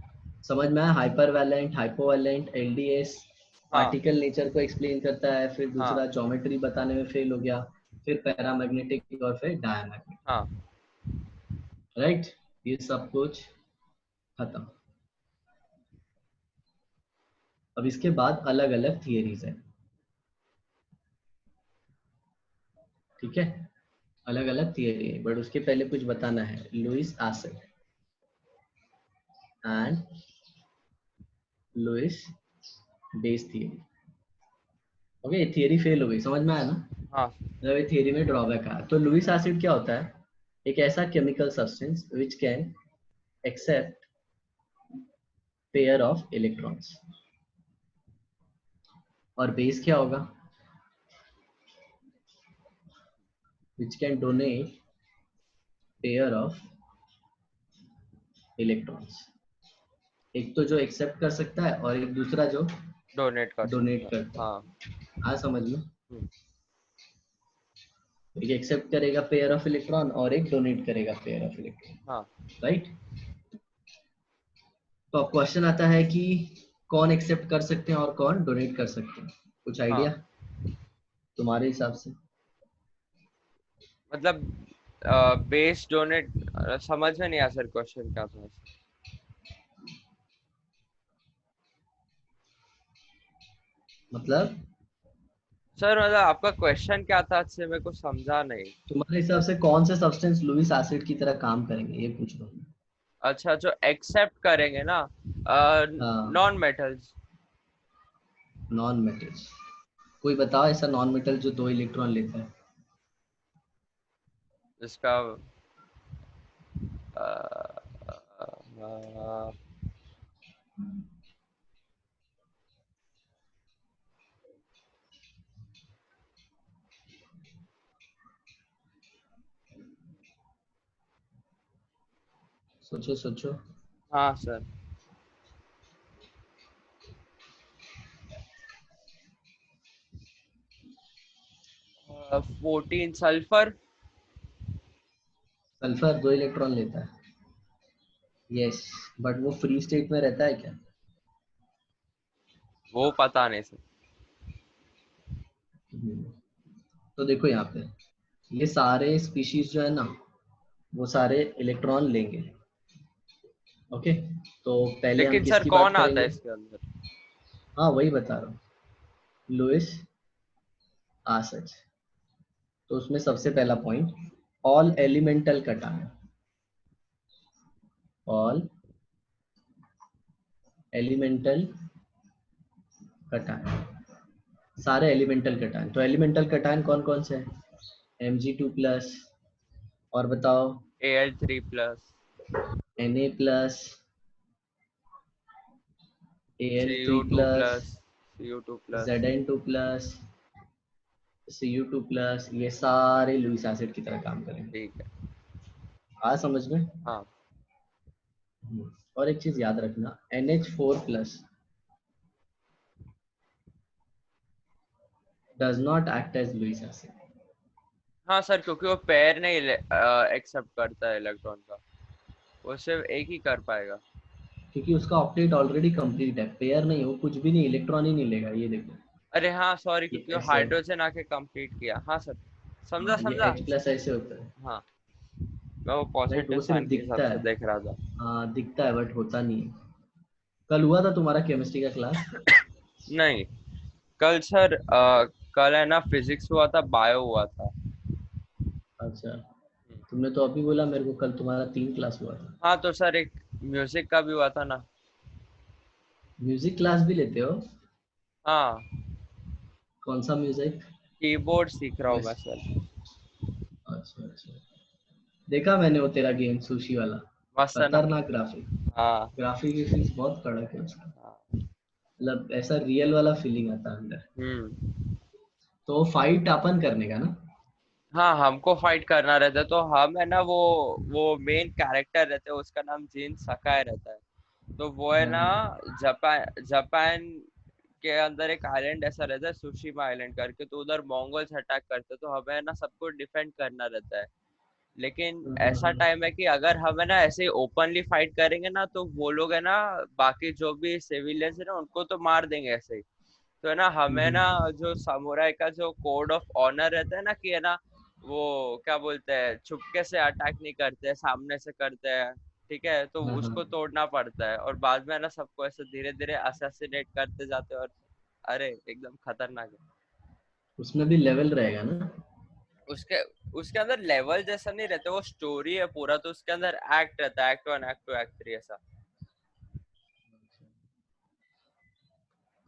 समझ में आया, हाइपर वैलेंट हाइपोवैलेंट LDS हाँ पार्टिकल नेचर को एक्सप्लेन करता है, फिर हाँ दूसरा ज्योमेट्री बताने में फेल हो गया, फिर पैरामैग्नेटिक और फिर डायमैग्नेटिक, हाँ। राइट। ये सब कुछ खत्म। अब इसके बाद अलग अलग थियरीज है, ठीक है। अलग अलग थियरी है, बट उसके पहले कुछ बताना है, Lewis acid and Lewis base theory. Okay, theory fail हो गई, समझ में आया ना। हाँ मतलब ये थियरी में ड्रॉबैक आया। तो लुइस एसिड क्या होता है, एक ऐसा chemical substance which can accept pair of electrons. और बेस क्या होगा? Which can donate pair of electrons. एक तो जो एक्सेप्ट कर सकता है और एक दूसरा जो डोनेट कर डोनेट सकता है। करता है। हाँ। हाँ समझ लो, हम्म, एक एक्सेप्ट करेगा पेयर ऑफ इलेक्ट्रॉन और एक डोनेट करेगा पेयर ऑफ इलेक्ट्रॉन, हाँ राइट। तो अब क्वेश्चन आता है कि कौन एक्सेप्ट कर सकते हैं और कौन डोनेट कर सकते हैं, कुछ हाँ। आइडिया तुम्हारे हिसाब से? मतलब बेस डोनेट, समझ में नहीं आया सर, क्वेश्चन क्या था? मतलब सर मतलब आपका क्वेश्चन क्या था, अच्छे मेरे को समझा नहीं। तुम्हारे हिसाब से कौन से सब्सटेंस लुईस एसिड की तरह काम करेंगे, ये पूछ रहा हूँ। अच्छा, जो एक्सेप्ट करेंगे ना, हाँ, नॉन मेटल्स। Non metals. कोई बताओ ऐसा नॉन मेटल जो 2 इलेक्ट्रॉन लेता है। जिसका अ, अ, सोचो सोचो। हाँ सर, 14 सल्फर। सल्फर 2 इलेक्ट्रॉन लेता है, यस, बट वो फ्री स्टेट में रहता है क्या? वो पता नहीं सर। हम्म, तो देखो यहाँ पे ये सारे स्पीशीज जो है ना, वो सारे इलेक्ट्रॉन लेंगे। ओके, तो पहले हम लेकिन सर किसकी बात कौन आता है करेंगे? इसके अंदर? हाँ वही बता रहा हूँ, लुइस आसच। तो उसमें सबसे पहला point, all elemental cation, all elemental cation, सारे एलिमेंटल कटायन। तो एलिमेंटल कटायन कौन कौन से हैं? Mg2+, और बताओ? Al3+, Na+, Al3+, Cu2+, Cu2+। Zn2+, Cu2+, ये सारे लुईस एसिड की तरह काम करेंगे। ठीक है। आ समझ में? हाँ। और एक चीज याद रखना, NH4+ does not act as Lewis acid। हाँ सर, क्योंकि वो पेयर नहीं एक्सेप्ट करता है इलेक्ट्रॉन का, वो सिर्फ एक ही कर पाएगा। क्योंकि उसका ऑक्टेट ऑलरेडी कंप्लीट है, पेयर नहीं, वो कुछ भी नहीं, इलेक्ट्रॉन ही नहीं लेगा, ये देखो। अरे हाँ सॉरी, ये क्योंकि वो ऐसे है। हाइड्रोजन आके कंप्लीट किया। हाँ सर, समझा हाँ, ये समझा। H+ ऐसे होता है, हाँ, मैं वो राइट। पॉजिटिव वो सिर्फ साइन के हिसाब दिखता से है, देख रहा था। हाँ दिखता है बट होता नहीं है। कल हुआ था तुम्हारा केमिस्ट्री का क्लास? नहीं, कल सर कल है ना फिजिक्स हुआ था, बायो हुआ था। अच्छा, तुमने तो अभी बोला मेरे को कल तुम्हारा 3 क्लास हुआ था। हाँ तो सर एक म्यूजिक का भी हुआ था ना। म्यूजिक क्लास भी लेते हो? हाँ, कौन सा म्यूजिक? कीबोर्ड सीख रहा हूँ मैं वैसे, सर। अच्छा अच्छा, देखा मैंने वो तेरा गेम सुशी वाला, मस्त है ना। खतरनाक ग्राफिक। हाँ। ग्राफिक्स बहुत कड़क है उसका, हाँ। मतलब ऐसा रियल वाला फीलिंग आता है अंदर। तो फाइट अपन करने का ना? हाँ, हमको फाइट करना रहता है, तो हम है ना वो मेन कैरेक्टर रहते हैं, उसका नाम जिन सकाई रहता है। तो वो है हाँ ना, हाँ जापान जापान के अंदर एक आइलैंड ऐसा रहता है, सुशीमा आइलैंड करके, तो उधर मंगोल्स अटैक करते हैं, तो हमें है ना सबको डिफेंड करना रहता है। लेकिन हाँ हाँ ऐसा हाँ। टाइम है कि अगर हम है ना ऐसे ओपनली फाइट करेंगे ना, तो वो लोग है ना, बाकी जो भी सिविलियंस है ना, उनको तो मार देंगे ऐसे ही। तो है ना, हमें ना जो समुराई का जो कोड ऑफ ऑनर रहता है ना, कि है ना, वो क्या बोलते हैं, चुपके से अटैक नहीं करते हैं, सामने से करते हैं। ठीक है, तो हाँ हाँ। उसको तोड़ना पड़ता है, और बाद में है ना सबको ऐसे धीरे धीरे असैसिनेट करते जाते हैं, और अरे एकदम खतरनाक है। उसमें भी लेवल रहेगा ना? उसके उसके अंदर लेवल जैसा नहीं रहता, वो स्टोरी है पूरा, तो उसके अंदर एक्ट रहता है, एक्ट 1, एक्ट 2, एक्ट 3 ऐसा।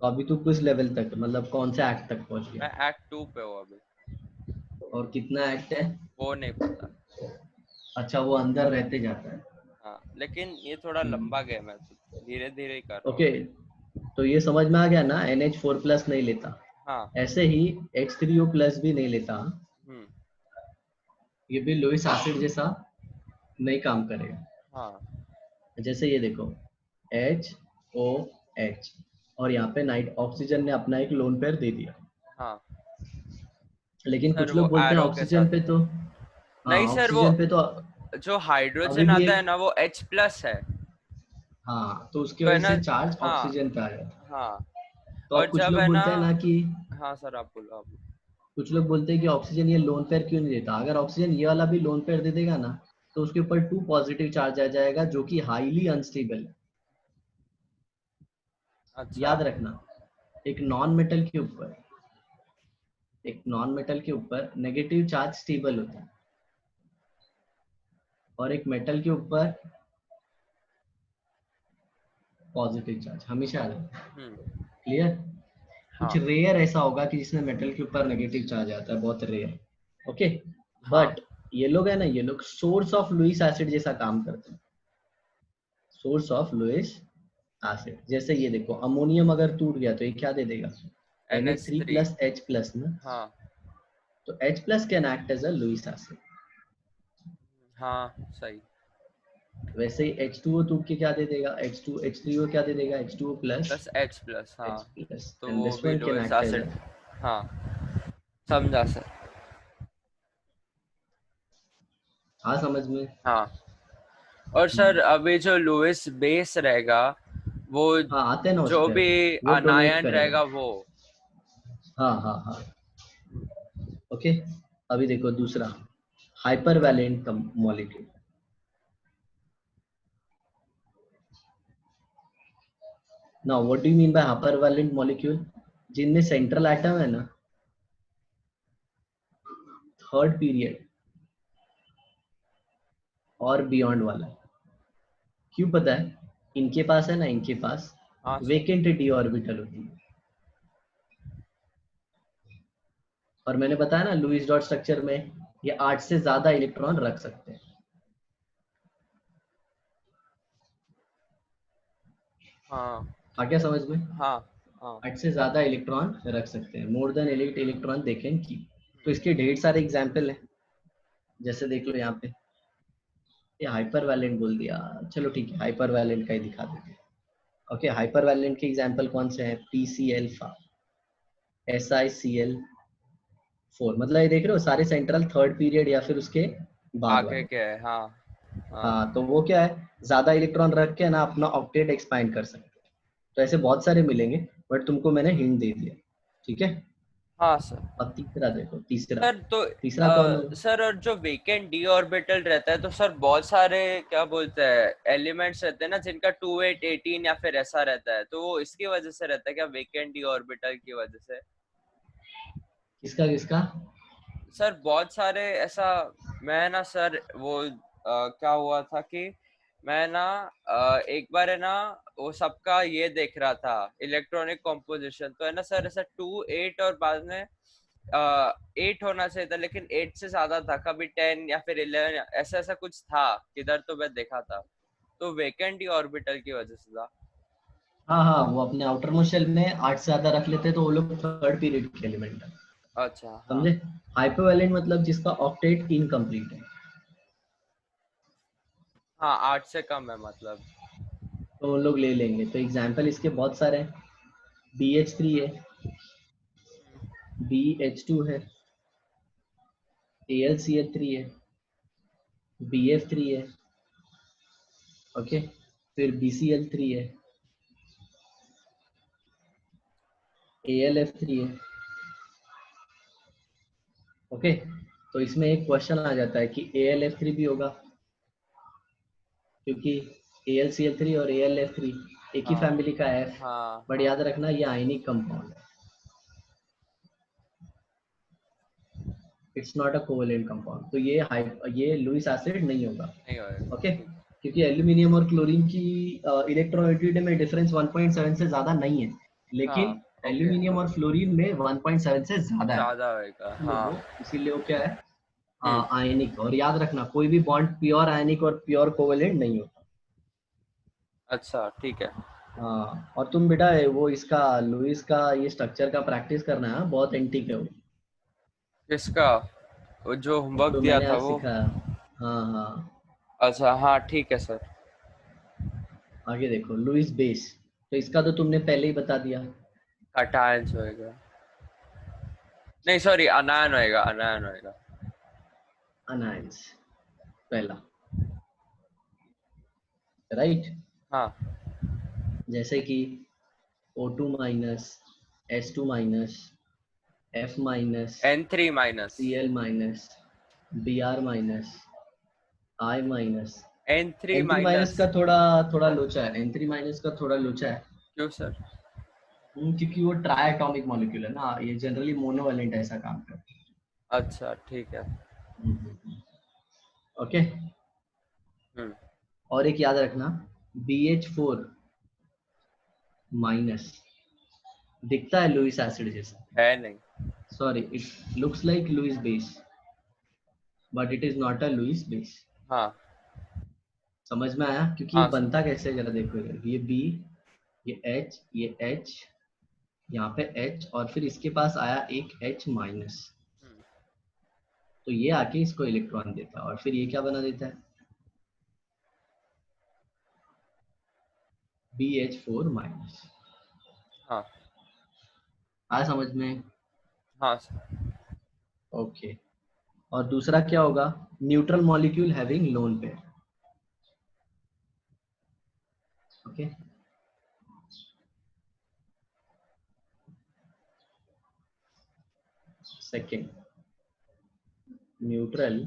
तो अभी तू किस लेवल तक, मतलब कौन से एक्ट तक पहुंच मैं गया? एक्ट 2 पे हूँ अभी। और कितना एक्ट है? वो नहीं पता। अच्छा, वो अंदर रहते जाता है। हाँ। लेकिन ये थोड़ा लंबा गेम है, तो धीरे धीरे ही कर रहा हूँ। ओके, तो ये समझ में आ गया ना, NH4 प्लस नहीं लेता। हाँ। ऐसे ही H3O प्लस भी नहीं लेता, ये भी लुईस एसिड जैसा नहीं काम करेगा। हाँ। जैसे ये देखो HOH, और यहाँ पे नाइट ऑक्सीजन ने अपना एक लोन पेयर दे दिया। हाँ लेकिन सर, कुछ वो लोग बोलते हैं एरो के ऑक्सीजन साथ पे है। तो, हाँ नहीं सर, वो ऑक्सीजन पे तो जो अभी हाइड्रोजन भी आता है एक, ना वो H+ है। हाँ तो उसकी तो है वजह ना। से चार्ज हाँ। ऑक्सीजन पे आ जाता है। हाँ। तो अब और कुछ जब लोग है ना। बोलते हैं ना कि, हाँ सर, आप बोलो आप। कुछ लोग बोलते हैं कि ऑक्सीजन ये लोन पेयर क्यों नहीं देता। अगर ऑक्सीजन ये वाला भी लोन पेयर दे देगा ना, तो उसके ऊपर 2 पॉजिटिव चार्ज आ जाएगा, जो कि हाईली अनस्टेबल है। अच्छा। याद रखना, एक नॉन मेटल के ऊपर, एक नॉन मेटल के ऊपर नेगेटिव चार्ज स्टेबल होता है, और एक मेटल के ऊपर पॉजिटिव चार्ज हमेशा आ जाता है। क्लियर? कुछ हाँ। रेयर ऐसा होगा कि जिसमें मेटल के ऊपर नेगेटिव चार्ज आता है, बहुत रेयर। ओके, हाँ। बट ये लोग है ना, ये लोग सोर्स ऑफ लुईस एसिड जैसा काम करते हैं। सोर्स ऑफ लुईस एसिड, जैसे ये देखो अमोनियम अगर टूट गया तो ये क्या दे देगा, NH3 NH3। Plus H plus ना। हाँ। तो H plus can act as a Lewis acid. हाँ सही। वैसे ही H2O टूट के क्या दे देगा, H3O क्या दे देगा, H2O प्लस प्लस H+। हाँ। H प्लस, तो एंड वो दिस भी one can Lewis act as acid. Uh, हाँ, समझा सर। हाँ समझ में। हाँ। और सर अभी जो लुईस बेस रहेगा, वो हाँ आते हैं ना उस जो पर, भी वो डोनेट अनायन करेगा। रहेगा वो। हाँ हाँ हाँ। ओके, अभी देखो दूसरा hypervalent molecule. Now what do you mean by hypervalent molecule? जिनमें सेंट्रल एटम है ना, थर्ड पीरियड और बियॉन्ड वाला। क्यों पता है? इनके पास है ना, इनके पास हाँ सर। वेकेंट डी ऑर्बिटल होती है। और मैंने बताया ना लुईस डॉट स्ट्रक्चर में ये 8 से ज्यादा इलेक्ट्रॉन रख सकते हैं। हाँ। आ क्या समझ में? हाँ। हाँ। 8 से ज्यादा इलेक्ट्रॉन रख सकते हैं, more than 8 electron they can keep. तो इसके ढेर सारे एग्जाम्पल हैं, जैसे देख लो यहाँ पे, ये हाइपर वैलेंट बोल दिया, चलो ठीक है हाइपर वैलेंट का ही दिखा देते हैं। ओके, हाइपर वैलेंट के एग्जाम्पल कौन से हैं, PCl, SiCl4, मतलब ये देख रहे हो सारे सेंट्रल थर्ड पीरियड या फिर उसके बाद आगे वाले। क्या है? हाँ। हाँ। हाँ तो वो क्या है, ज्यादा इलेक्ट्रॉन रख के ना अपना ऑक्टेट एक्सपांड कर सकते हैं। तो ऐसे बहुत सारे मिलेंगे, बट तुमको मैंने हिंट दे दिया, ठीक है। हाँ सर। अब तीसरा देखो, तीसरा, सर तो तीसरा कौन हो? सर, और जो वीकेंड डी ऑर्बिटल रहता है, तो सर बहुत सारे क्या बोलते हैं एलिमेंट्स रहते हैं ना, जिनका 2 8 18 या फिर ऐसा रहता है, तो वो इसकी वजह से रहता है क्या, वीकेंड डी ऑर्बिटल की वजह से? किसका किसका? सर बहुत सारे ऐसा। मैं ना सर वो क्या हुआ था कि मैं ना एक बार है ना वो सबका ये देख रहा था, इलेक्ट्रॉनिक कॉम्पोजिशन, तो है ना सर ऐसा 2 8 और बाद में 8 होना चाहिए था, लेकिन 8 से ज्यादा था, कभी 10 या फिर 11 ऐसा ऐसा कुछ था किधर, तो मैं देखा था, तो वेकेंट डी ऑर्बिटल की वजह से था। हाँ हाँ, वो अपने आउटर मोस्ट शेल में 8 से ज्यादा रख लेते हैं, तो वो लोग थर्ड पीरियड के एलिमेंट है। अच्छा। हाँ। समझे? हाइपरवैलेंट मतलब जिसका ऑक्टेट इनकम्प्लीट है, हाँ, 8 से कम है मतलब। तो वो लोग ले लेंगे। तो एग्जाम्पल इसके बहुत सारे हैं, BH3 है, BH2 है, AlCl3 है, BF3 है, ओके, फिर BCl3 है, AlF3 है। ओके, तो इसमें एक क्वेश्चन आ जाता है कि AlF3 भी होगा, क्योंकि AlCl3 और AlF3 एक ही हाँ। फैमिली का है। हाँ। बट हाँ। याद रखना ये आयनिक कंपाउंड है, it's not a covalent compound. तो ये लुईस एसिड नहीं होगा। नहीं होएगा, ओके, ठीक। क्योंकि एल्यूमिनियम और क्लोरीन की इलेक्ट्रोनेगेटिविटी में डिफरेंस 1.7 से ज्यादा नहीं है, हाँ। लेकिन ओके। एल्यूमिनियम और फ्लोरीन में 1.7 से ज्यादा है। ज्यादा होएगा, हाँ। इसीलिए वो क्या है, हम्म। आयनिक। और याद रखना कोई भी बॉन्ड प्योर आयनिक और प्योर कोवेलेंट नहीं होता। अच्छा ठीक है। हाँ, और तुम बेटा वो इसका लुइस का ये स्ट्रक्चर का प्रैक्टिस करना है, बहुत एंटीक है वो। किसका? वो जो वो होमवर्क जो दिया मैंने था आज वो? सिखाया। हाँ हाँ। अच्छा हाँ ठीक है सर। आगे देखो, लुइस बेस, तो इसका तो तुमने पहले ही बता दिया। कटायंस होएगा, नहीं सॉरी अनायन होएगा, अनायन होएगा। अनायंस पहला, राइट। हाँ। जैसे कि O2 minus, S2 minus, F minus, N3 minus. Cl minus, Br minus, I minus. N3 N3 minus minus. का थोड़ा थोड़ा लोचा है, N3 माइनस का थोड़ा लोचा है। क्यों सर? क्योंकि वो ट्राई एटॉमिक मॉलिक्यूल है ना, ये जनरली मोनोवेलेंट ऐसा काम करता है। अच्छा ठीक है। ओके। हम्म। और एक याद रखना, BH4 माइनस दिखता है लुइस एसिड जैसा। है नहीं। Sorry, it looks like Lewis base, but it is not a Lewis base. हाँ समझ में आया? क्योंकि ये हाँ सर। बनता कैसे है जरा देखो इधर, ये B, ये H, ये H, यहाँ पे H, और फिर इसके पास आया एक H माइनस, हम्म। तो ये आके इसको इलेक्ट्रॉन देता है और फिर ये क्या बना देता है, BH4 माइनस। हाँ आया समझ में? हाँ सर। ओके। और दूसरा क्या होगा, neutral molecule having lone pair. Okay. Second, neutral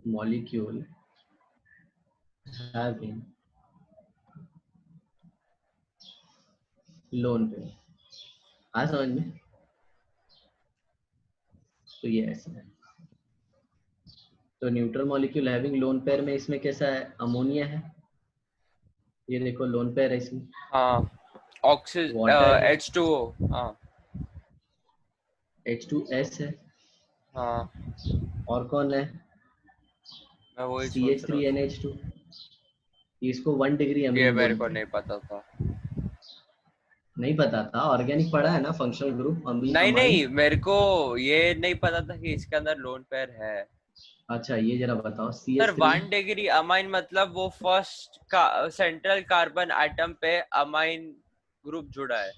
molecule having lone pair. आया समझ में? तो ये ऐसा है, तो neutral molecule having lone pair में इसमें कैसा है, अमोनिया है, ये देखो लोन पेयर है इसमें। हाँ ऑक्सीजन वाटर है, H2O। हाँ H2S है, हाँ और कौन है, मैं वही सोच रहा हूँ। CH3NH2। इसको 1 डिग्री ये अमीन मेरे को बोलते नहीं हैं। पता था। नहीं पता था? ऑर्गेनिक पढ़ा है ना, फंक्शनल ग्रुप अमीन नहीं अमाइन। नहीं मेरे को ये नहीं पता था कि इसके अंदर लोन पेयर है। अच्छा ये जरा बताओ, C sir H three 1 degree amine मतलब वो फर्स्ट का सेंट्रल कार्बन एटम पे अमाइन ग्रुप जुड़ा है।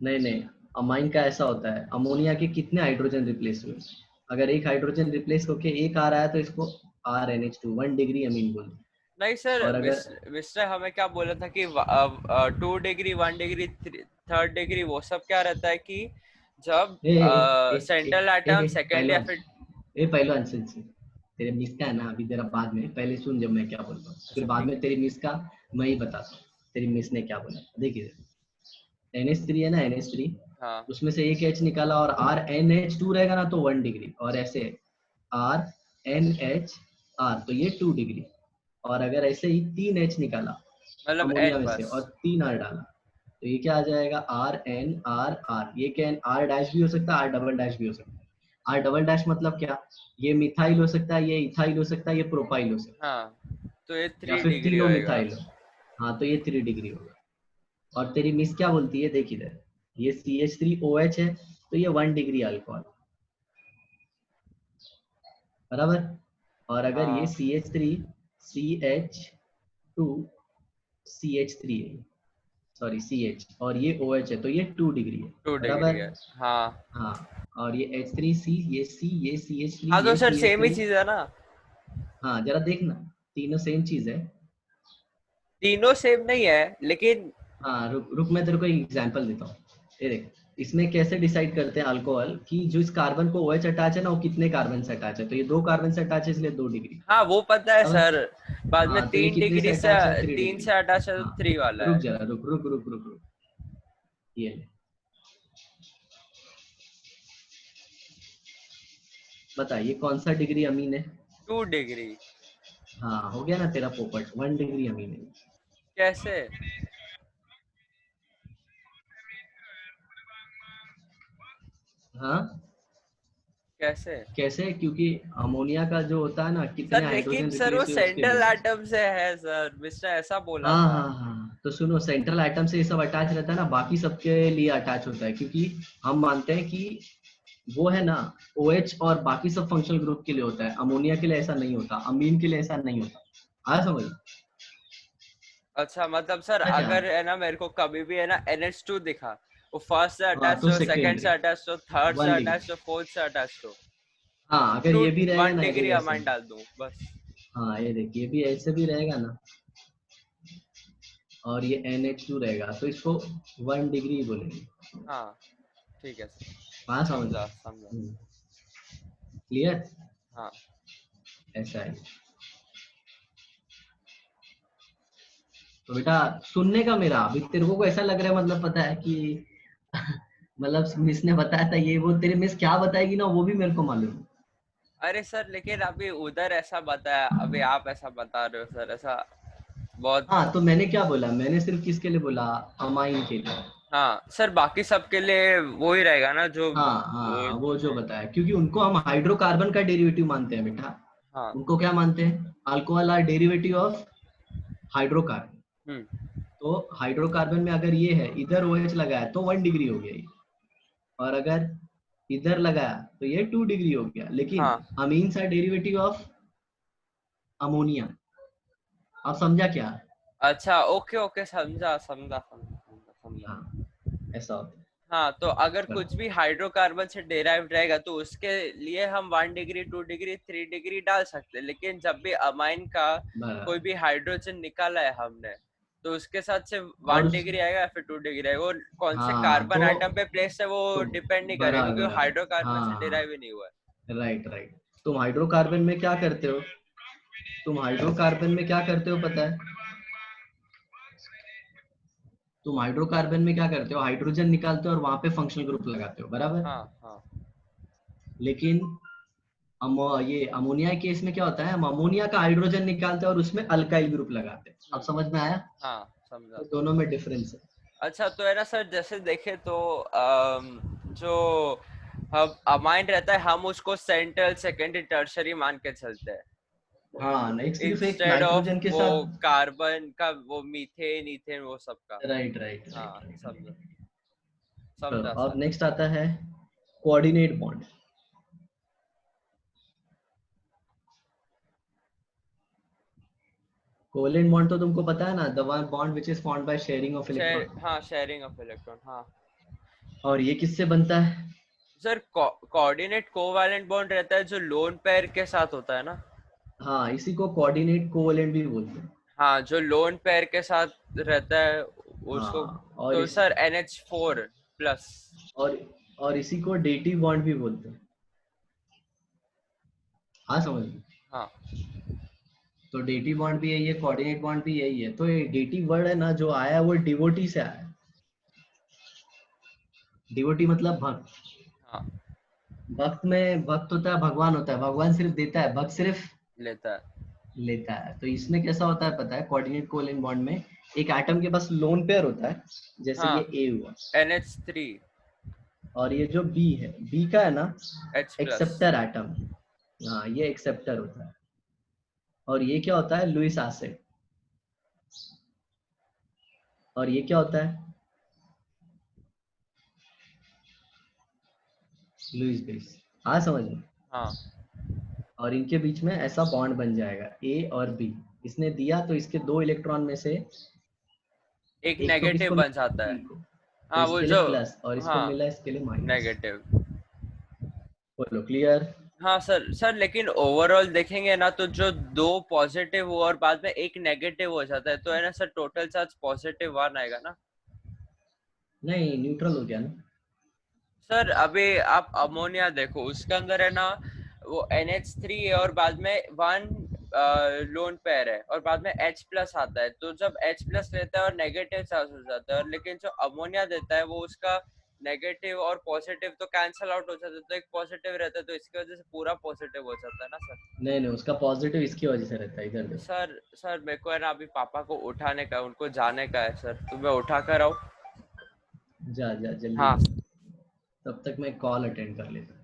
नहीं नहीं, अमाइन का ऐसा होता है, अमोनिया के कितने हाइड्रोजन रिप्लेस हुए, अगर एक हाइड्रोजन रिप्लेस होके एक आ रहा है तो इसको RNH2, 1 डिग्री अमीन बोलते हैं। नहीं सर और अगर मिस्टर हमें क्या बोला था कि 2 डिग्री 1 डिग्री 3rd डिग्री वो सब क्या रहता है कि जब uh, uh, uh, central uh, atom uh, second या पहलवान, फिर। पहलवान सुन, तेरे मिस का है ना, अभी तेरा बाद में, पहले सुन जब मैं क्या बोलता हूँ, फिर अच्छा बाद ठीक में है। तेरी मिस का मैं ही बताता हूँ। तेरी मिस ने क्या बोला, देखिए, NH3 है ना, NH3, हाँ उसमें से एक H निकाला और RNH2 रहेगा ना तो 1 डिग्री, और ऐसे RNHR तो ये 2 डिग्री, और अगर ऐसे ही 3 H निकाला मतलब अमोनिया एन में से बस। और 3 R डाला, तो ये क्या आ जाएगा, RNRR। ये क्या R डैश भी हो सकता है, R डबल डैश भी हो सकता है। R डबल डैश मतलब क्या, ये मिथाइल हो सकता है, ये इथाइल हो सकता है, ये प्रोपाइल हो सकता हाँ तो ये है, या थ्री फिर डिग्री तीनों होएगा। मिथाइल हो। हाँ तो ये 3 डिग्री होगा। और तेरी मिस क्या बोलती है, देख इधर, ये CH3OH है, तो ये 1 डिग्री अल्कोहल, बराबर। और अगर ये हाँ CH3CH2CH3 है, सॉरी CH, और ये OH है, तो ये 2 डिग्री है, 2 डिग्री बराबर। है। हाँ हाँ, और ये H3C, ये C, ये CH3, हाँ तो ये सर सेम ही CH3। चीज है ना। हाँ जरा देखना, तीनों सेम चीज है। तीनों सेम नहीं है लेकिन। हाँ रुक रुक, मैं तेरे को एक एग्जांपल देता हूँ। ये देख, इसमें कैसे डिसाइड करते हैं अल्कोहल की, जो इस कार्बन को OH अटैच है ना, वो कितने कार्बन से अटैच है, तो ये 2 कार्बन से अटैच है, इसलिए 2 डिग्री, हाँ वो पता है बराबर। सर। बाद में हाँ तो ये तीन कितने से डिग्री से अटैच है, थ्री 3 डिग्री से अटैच है तो हाँ, 3 वाला रुक है। जरा, रुक रुक रुक रुक रुक, ये ले, बता ये कौन सा डिग्री अमीन है। 2 डिग्री। हाँ हो गया ना तेरा पोपट, 1 डिग्री अमीन है। कैसे? हाँ कैसे? कैसे? क्योंकि अमोनिया का जो होता है ना, कितने सर लेकिन हाइड्रोजन सर वो रिप्लेस हुए उसके सेंट्रल बेसिस। एटम से है सर, मिस्टर ऐसा बोला हाँ था। हाँ हाँ, तो सुनो, सेंट्रल एटम से ये सब अटैच रहता है ना, बाकी सबके लिए अटैच होता है, क्योंकि हम मानते हैं कि वो है ना, OH और बाकी सब फंक्शनल ग्रुप के लिए होता है, अमोनिया के लिए ऐसा नहीं होता, अमीन के लिए ऐसा नहीं होता। आया समझ? अच्छा मतलब सर क्या? अगर है ना मेरे को कभी भी है ना NH2 दिखा, वो फर्स्ट से हाँ अटैच तो हो, सेकंड से सेकेंडरी, अटैच हो, थर्ड से 1 डिग्री। अटैच हो, फोर्थ से अटैच हो, हाँ अगर टू ये भी रहेगा वन ना, ये देख डिग्री ऐसे। अमाइन डाल दूं बस। हाँ ये देखिए, ये भी ऐसे भी रहेगा ना, और ये NH2 रहेगा, तो इसको 1 डिग्री बोलेंगे। हाँ ठीक है सर, हाँ समझ। समझा समझा। क्लियर? हाँ ऐसा है। तो बेटा सुनने का मेरा, अभी तेरे को ऐसा लग रहा है, मतलब पता है कि मतलब मिस ने बताया था ये वो, तेरे मिस क्या बताएगी ना, वो भी मेरे को मालूम है। अरे सर लेकिन अभी उधर ऐसा बताया, अभी आप ऐसा बता रहे हो सर, ऐसा बहुत। हाँ तो मैंने क्या बोला, मैंने सिर्फ किसके लिए बोला, अमाइन के लिए। हाँ सर बाकी सबके लिए वो ही रहेगा ना जो हाँ हाँ, वो जो बताया, क्योंकि उनको हम हाइड्रोकार्बन का डेरिवेटिव मानते हैं बेटा। हाँ। उनको क्या मानते हैं, alcohol are derivative of hydrocarbon. Hmm. तो हाइड्रोकार्बन में अगर ये है, इधर OH लगा है तो 1 डिग्री हो गया ये, और अगर इधर लगाया तो ये 2 डिग्री हो गया। लेकिन हाँ amines are derivative of ammonia. आप समझा क्या? अच्छा ओके ओके, समझा समझा समझा समझा समझा। हाँ ऐसा होता है। हाँ तो अगर चलो, कुछ भी हाइड्रोकार्बन से डेराइव रहेगा तो उसके लिए हम 1 डिग्री 2 डिग्री 3 डिग्री डाल सकते हैं, लेकिन जब भी अमाइन का कोई बराबर। भी हाइड्रोजन निकाला है हमने, तो उसके साथ से और 1 डिग्री आएगा या फिर 2 डिग्री आएगा, वो कौन से हाँ कार्बन आइटम पे प्लेस है वो तो डिपेंड नहीं करेगा, बराबर क्योंकि वो बराबर, हाइड्रोकार्बन से हाँ डेराइव ही नहीं हुआ है। Right right. तुम हाइड्रोकार्बन में क्या करते हो, तुम हाइड्रोकार्बन में क्या करते हो पता है? तुम हाइड्रोकार्बन में क्या करते हो, हाइड्रोजन निकालते हो और वहां पे फंक्शनल ग्रुप लगाते हो, बराबर। हाँ हाँ लेकिन ये अमोनिया के केस में क्या होता है, हम अमोनिया का हाइड्रोजन निकालते हैं और उसमें अल्काइल ग्रुप लगाते हैं। अब हम्म, समझ में आया? हाँ समझा तो समझा। दोनों में डिफरेंस है। अच्छा तो है ना सर, जैसे देखे तो जो हम अमाइन रहता है हम उसको सेंट्रल सेकेंडरी टर्शरी मान के चलते हैं, हाँ नहीं, सिर्फ एक इंस्टेड ऑफ नाइट्रोजन के वो साथ। कार्बन का, वो मीथेन ईथेन वो सब का। राइट राइट हाँ राइट राइट। समझा चलो, समझा अब सर। नेक्स्ट आता है कोऑर्डिनेट बॉन्ड। कोवेलेंट बॉन्ड तो तुमको पता है ना, the one bond which is formed by sharing of share, electron. हाँ शेयरिंग ऑफ इलेक्ट्रॉन हाँ। और ये किससे बनता है? सर कोऑर्डिनेट कोवैलेंट बॉन्ड रहता है जो लोन पेयर के साथ होता है ना। हाँ, इसी को कोऑर्डिनेट कोवेलेंट भी बोलते हैं। हाँ जो लोन पेयर के साथ रहता है उसको। हाँ और तो इस सर NH4+। और और इसी को डेटिव बॉन्ड भी बोलते हैं। हाँ समझ लो। हाँ तो डेटिव बॉन्ड भी यही है, कोऑर्डिनेट बॉन्ड भी यही है। तो ये डेटिव वर्ड है ना जो आया है, वो डिवोटी से आया है। डिवोटी मतलब भक्त। हाँ भक्त में भक्त होता है, भगवान होता है, भगवान सिर्फ देता है, भक्त सिर्फ लेता है। लेता है। तो इसमें कैसा होता है पता है, कोऑर्डिनेट कोवेलेंट बॉन्ड में एक एटम के पास लोन पेयर होता है, जैसे हाँ ये A हुआ। NH3 और ये जो B है, B का है ना, H+। Acceptor atom. हाँ ये एक्सेप्टर होता है। और ये क्या होता है, लुईस एसिड। और ये क्या होता है, लुईस बेस। हाँ समझ में? हाँ और इनके बीच में ऐसा बॉन्ड बन जाएगा, A और B। इसने दिया तो इसके 2 इलेक्ट्रॉन में से एक एक तो नेगेटिव किसको बन मिला, जाता है। B को, तो हाँ वो इसके लिए जो, प्लस, और इसको हाँ मिला इसके लिए माइनस। नेगेटिव। बोलो क्लियर? हाँ सर सर लेकिन ओवरऑल देखेंगे ना तो जो दो पॉजिटिव हो और बाद में एक नेगेटिव हो जाता है, तो है ना सर टोटल चार्ज +1 आएगा ना। नहीं, न्यूट्रल हो गया ना। सर अभी आप अमोनिया देखो, उसके अंदर है ना वो NH3 है और बाद में 1 लोन पेयर है और बाद में H+ आता है, तो जब H+ लेता है और नेगेटिव चार्ज हो जाता है, और लेकिन जो अमोनिया देता है वो उसका नेगेटिव और पॉजिटिव तो कैंसल आउट हो जाता है, तो एक पॉजिटिव रहता है, तो इसकी वजह से पूरा पॉजिटिव हो जाता है ना सर। नहीं नहीं, उसका पॉजिटिव इसकी वजह से रहता है, इधर देखो। सर सर मेरे को है ना अभी पापा को उठाने का है, उनको जाने का है सर, तो मैं उठा कर आऊँ। जा जा जल्दी हाँ जा। तब तक मैं कॉल अटेंड कर लेता हूँ।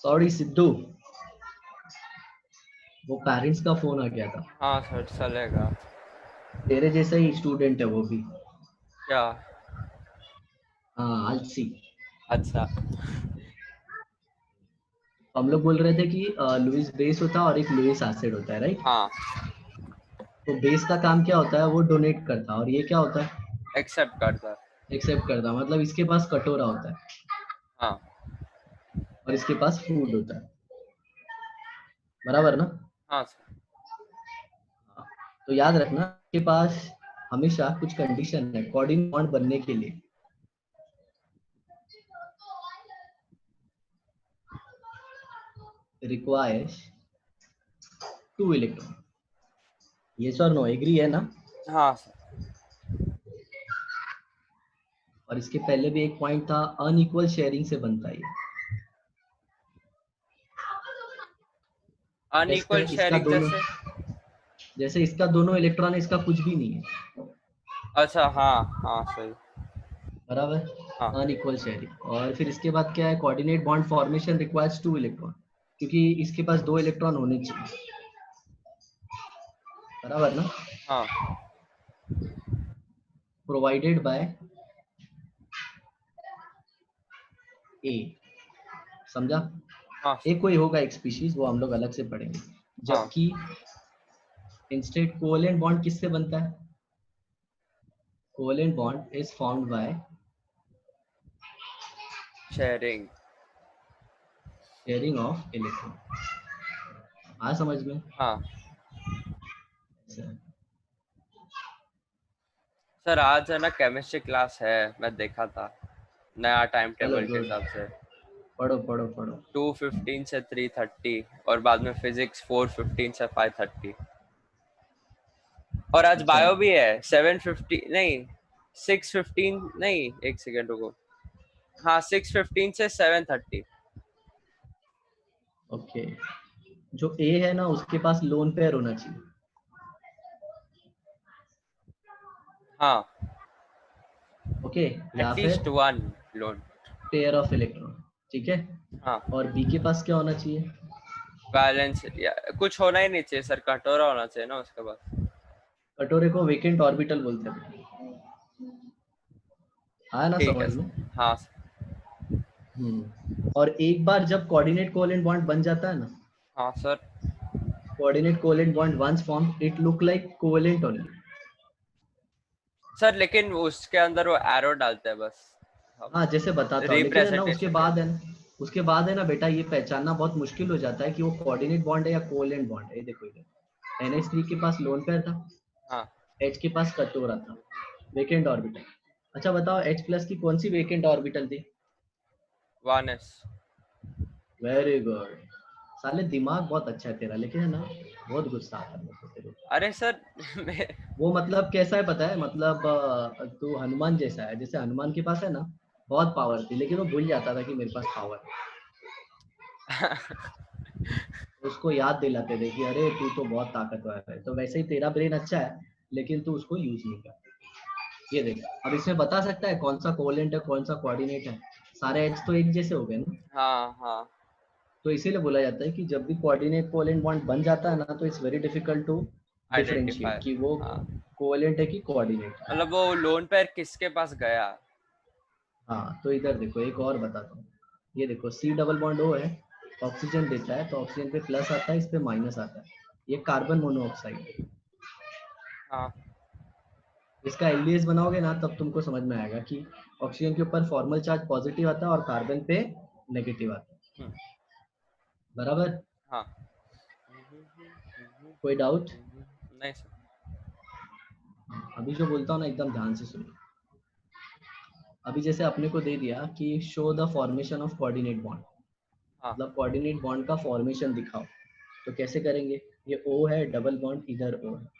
सॉरी सिद्धू, वो पेरेंट्स का फोन आ गया था। हाँ सर चलेगा। तेरे जैसा ही स्टूडेंट है वो भी। क्या? हाँ आलसी। अच्छा। हम लोग बोल रहे थे कि लुइस बेस होता है और एक लुइस एसिड होता है, राइट? हाँ तो बेस का काम क्या होता है, वो डोनेट करता है, और ये क्या होता है, एक्सेप्ट करता है। एक्सेप्ट करता है। मतलब इसके पास कटोरा होता है हाँ और इसके पास फूड होता है, बराबर ना? हाँ सर। हाँ। तो याद रखना के पास हमेशा कुछ कंडीशन है कोऑर्डिनेट बॉन्ड बनने के लिए। Requires 2 electron. ये सर नो एग्री है ना? हाँ सर। और इसके पहले भी एक पॉइंट था, अनइक्वल शेयरिंग से बनता है ये। टेस्ट है अनइक्वल इसका शेयरिंग दोनों, जैसे? जैसे इसका दोनों इलेक्ट्रॉन है, इसका कुछ भी नहीं है, अच्छा हाँ हाँ सही। बराबर। हाँ अनइक्वल शेयरिंग। और फिर इसके बाद क्या है, coordinate bond formation requires 2 electron, क्योंकि इसके पास 2 इलेक्ट्रॉन होने चाहिए, बराबर ना? हाँ प्रोवाइडेड बाय ए, समझा? हाँ एक कोई होगा एक स्पीशीज, वो हम लोग अलग से पढ़ेंगे। हाँ। जबकि इंस्टेड कोवेलेंट बॉन्ड किससे बनता है? Covalent bond is formed by sharing. Sharing of electron. हाँ समझ में? हाँ ऐसा है। सर आज है ना केमिस्ट्री क्लास है, मैं देखा था नया टाइम चलो टेबल के गुड, हिसाब से। पढ़ो पढ़ो पढ़ो। 2:15 से 3:30 और बाद में फिजिक्स 4:15 से 5:30। और आज अच्छा, बायो भी है 7:50 नहीं 6:15 नहीं, एक सेकेंड रुको। हाँ 6:15 से 7:30। ओके। जो ए है ना उसके पास लोन पेयर होना चाहिए, हाँ ओके, या एटलीस्ट फिर one loan. Pair of electron, ठीक है। हाँ और बी के पास क्या होना चाहिए? बैलेंस या कुछ होना ही नहीं चाहिए सर, कटोरा होना चाहिए ना उसके बाद। कटोरे को वेकेंट ऑर्बिटल बोलते हैं, आया ना ठीक है समझ में? सर। हाँ सर। और एक बार जब कोऑर्डिनेट कोवेलेंट बॉन्ड बन जाता है ना, हाँ sir. Coordinate covalent bond once form it look like covalent only. Sir लेकिन उसके अंदर वो एरो डालते हैं बस हम, हाँ जैसे बताता हूँ, लेकिन है ना उसके रिप्रेजेंटेशन के बाद है लिए। ना, उसके बाद है ना बेटा, ये पहचानना बहुत मुश्किल हो जाता है कि वो कोऑर्डिनेट बॉन्ड है या कोवेलेंट बॉन्ड है। ये देखो इधर NH3 के पास लोन पेयर था, हाँ H के पास कटोरा था, वेकेंट ऑर्बिटल। अच्छा बताओ H प्लस की कौन सी वेकेंट ऑर्बिटल थी? 1s। Very good. साले दिमाग बहुत अच्छा है तेरा, लेकिन है ना बहुत गुस्सा आता है मेरे को तेरे ऊपर। अरे सर मैं वो मतलब कैसा है पता है, मतलब तू हनुमान जैसा है, जैसे हनुमान के पास है ना बहुत पावर थी, लेकिन वो भूल जाता था कि मेरे पास पावर है। उसको याद दिलाते थे कि अरे तू तो बहुत ताकतवर है। तो वैसे ही तेरा ब्रेन अच्छा है, लेकिन तू उसको यूज नहीं कर। ये देख, अब इसमें बता सकता है कौन सा कोवेलेंट है कौन सा कोऑर्डिनेट है? सारे एच तो एक जैसे हो गए ना। हाँ हाँ। तो इसीलिए बोला जाता है कि जब भी कोऑर्डिनेट कोवेलेंट बॉन्ड बन जाता है ना, तो it's very difficult to differentiate identify. कि वो हाँ कोवेलेंट है कि कोऑर्डिनेट है। मतलब वो लोन पेयर किसके पास गया। हाँ तो इधर देखो एक और बताता हूँ। ये देखो C डबल बॉन्ड O है, ऑक्सीजन देता है, तो ऑक्सीजन पे प्लस आता है, इस पे माइनस आता है। ये कार्बन मोनोऑक्साइड है। हाँ इसका एलडीएस बनाओगे ना तब तुमको समझ में आएगा कि ऑक्सीजन के ऊपर फॉर्मल चार्ज पॉजिटिव आता है और कार्बन पे नेगेटिव आता है, हम्म, बराबर। हाँ। कोई डाउट? नहीं सर। अभी जो बोलता हूँ ना एकदम ध्यान से सुनो। अभी जैसे अपने को दे दिया कि show the formation of coordinate bond, हाँ मतलब कोऑर्डिनेट बॉन्ड का फॉर्मेशन दिखाओ। तो कैसे करेंगे? ये O है, डबल बॉन्ड इधर O है,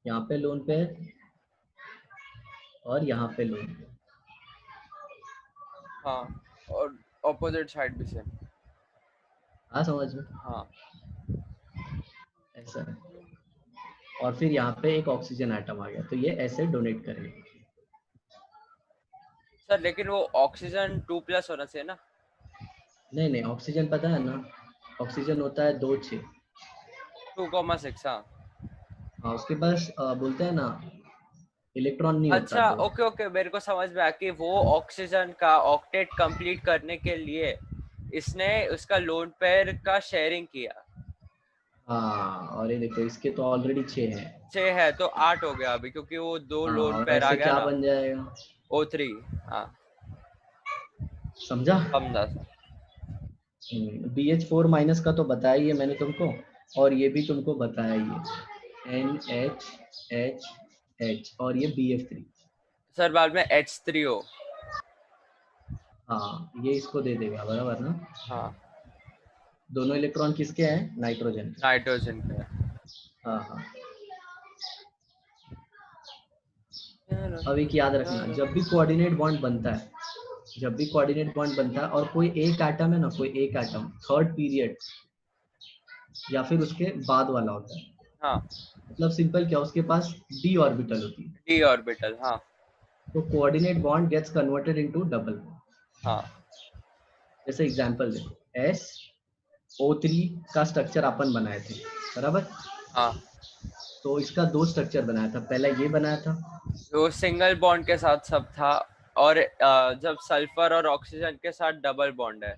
यहाँ पे लोन पे और यहाँ पे लोन पे। हाँ और ऑपोजिट साइड भी सेम। हाँ समझ में? हाँ ऐसा है। और फिर यहाँ पे एक ऑक्सीजन एटम आ गया, तो ये ऐसे डोनेट करेंगे। सर लेकिन वो ऑक्सीजन 2+ होना चाहिए ना। नहीं नहीं, ऑक्सीजन पता है ना, ऑक्सीजन होता है 2-6। 2,6 हाँ। हाँ उसके पास बोलते हैं ना इलेक्ट्रॉन नहीं होता अच्छा दो। ओके ओके, मेरे को समझ में आया कि वो ऑक्सीजन का ऑक्टेट कंप्लीट करने के लिए इसने उसका लोन पेयर का शेयरिंग किया। हाँ और ये देखो इसके तो ऑलरेडी 6 हैं। 6 है तो 8 हो गया अभी, क्योंकि वो 2 हाँ लोन और पेयर आ ऐसे गया क्या ना। बन जाएगा, O3 हाँ। समझा। समझा सर। BH4 माइनस का तो बताया ही है मैंने तुमको, और ये भी तुमको बताया ही है, NH और ये BF3। सर बाद में H3 हो। हाँ ये इसको दे देगा बराबर ना। हाँ दोनों इलेक्ट्रॉन किसके हैं, नाइट्रोजन के। नाइट्रोजन का। हाँ हाँ। अब एक याद रखना, जब भी कोऑर्डिनेट बॉन्ड बनता है, जब भी कोऑर्डिनेट बॉन्ड बनता है और कोई एक एटम है ना, कोई एक एटम थर्ड पीरियड या फिर उसके बाद वाला होता है, हाँ मतलब सिंपल क्या, उसके पास d ऑर्बिटल होती है, D ऑर्बिटल हाँ। तो coordinate bond gets converted into double bond. हाँ जैसे एग्जांपल देखो, SO3 का स्ट्रक्चर अपन बनाए थे बराबर, हाँ। तो इसका 2 स्ट्रक्चर बनाया था, पहला ये बनाया था। वो सिंगल बॉन्ड के साथ सब था, और जब सल्फर और ऑक्सीजन के साथ डबल बॉन्ड है।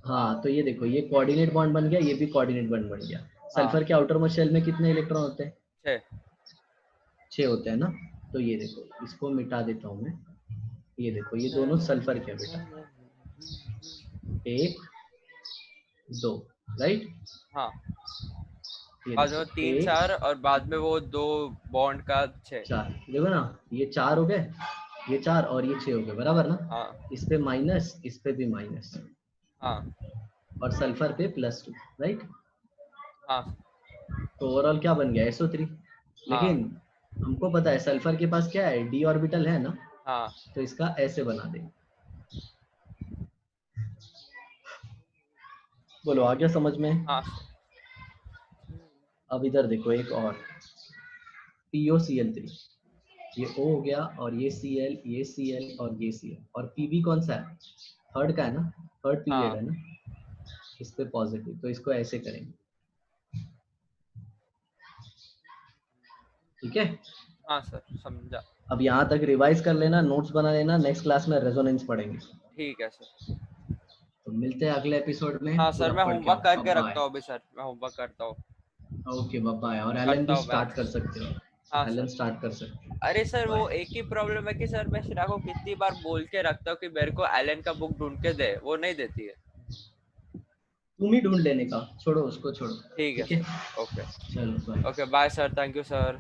हाँ तो ये देखो, ये कोऑर्डिनेट बॉन्ड बन गया, ये भी कोऑर्डिनेट बॉन्ड बन गया। हाँ सल्फर के आउटर मोस्ट शेल में कितने इलेक्ट्रॉन होते हैं, 6। 6 होते हैं ना। तो ये देखो इसको मिटा देता हूँ मैं, ये देखो ये दोनों सल्फर के हैं बेटा, 1 2, राइट। हाँ ये बाद में वो देखो 3 1 4 और बाद में वो 2 बॉन्ड का 6। 4, देखो ना ये 4 हो गए, ये 4 और ये 6 हो गए बराबर ना। हाँ इस पे माइनस, इस पे भी माइनस, हाँ और सल्फर पे +2, राइट। हाँ तो ओवरऑल क्या बन गया, SO3। हाँ लेकिन हमको पता है सल्फर के पास क्या है, d ऑर्बिटल है ना, हाँ तो इसका ऐसे बना देंगे। बोलो आ गया समझ में। हाँ। अब इधर देखो एक और, POCl3, ये O हो गया, और ये Cl, ये Cl और ये Cl, और Pb कौन सा है, थर्ड का है ना, थर्ड पीरियड हाँ है ना, इस पे पॉजिटिव, तो इसको ऐसे करेंगे, ठीक है। हाँ सर समझा। अब यहाँ तक रिवाइज कर लेना, नोट्स बना लेना, नेक्स्ट क्लास में रेजोनेंस पढ़ेंगे। ठीक है सर। तो मिलते हैं अगले एपिसोड में, हाँ सर पूरा मैं पढ़ के होमवर्क आओ, करके बाय। रखता हूँ अभी सर, मैं होमवर्क करता हूँ। ओके बाय, और एलन करता भी हूँ स्टार्ट कर मैथ्स। सकते हो, हाँ एलन सर। स्टार्ट कर सकते अरे सर हो, वो बाय। एक ही प्रॉब्लम है कि सर मैं शिरा को कितनी बार बोल के रखता हूँ कि मेरे को एलन का बुक ढूंढ के दे, वो नहीं देती है। तुम ही ढूंढ लेने का, छोड़ो उसको छोड़ो, ठीक है ठीक है। सर। ओके। चलो bye. Okay bye sir, thank you sir.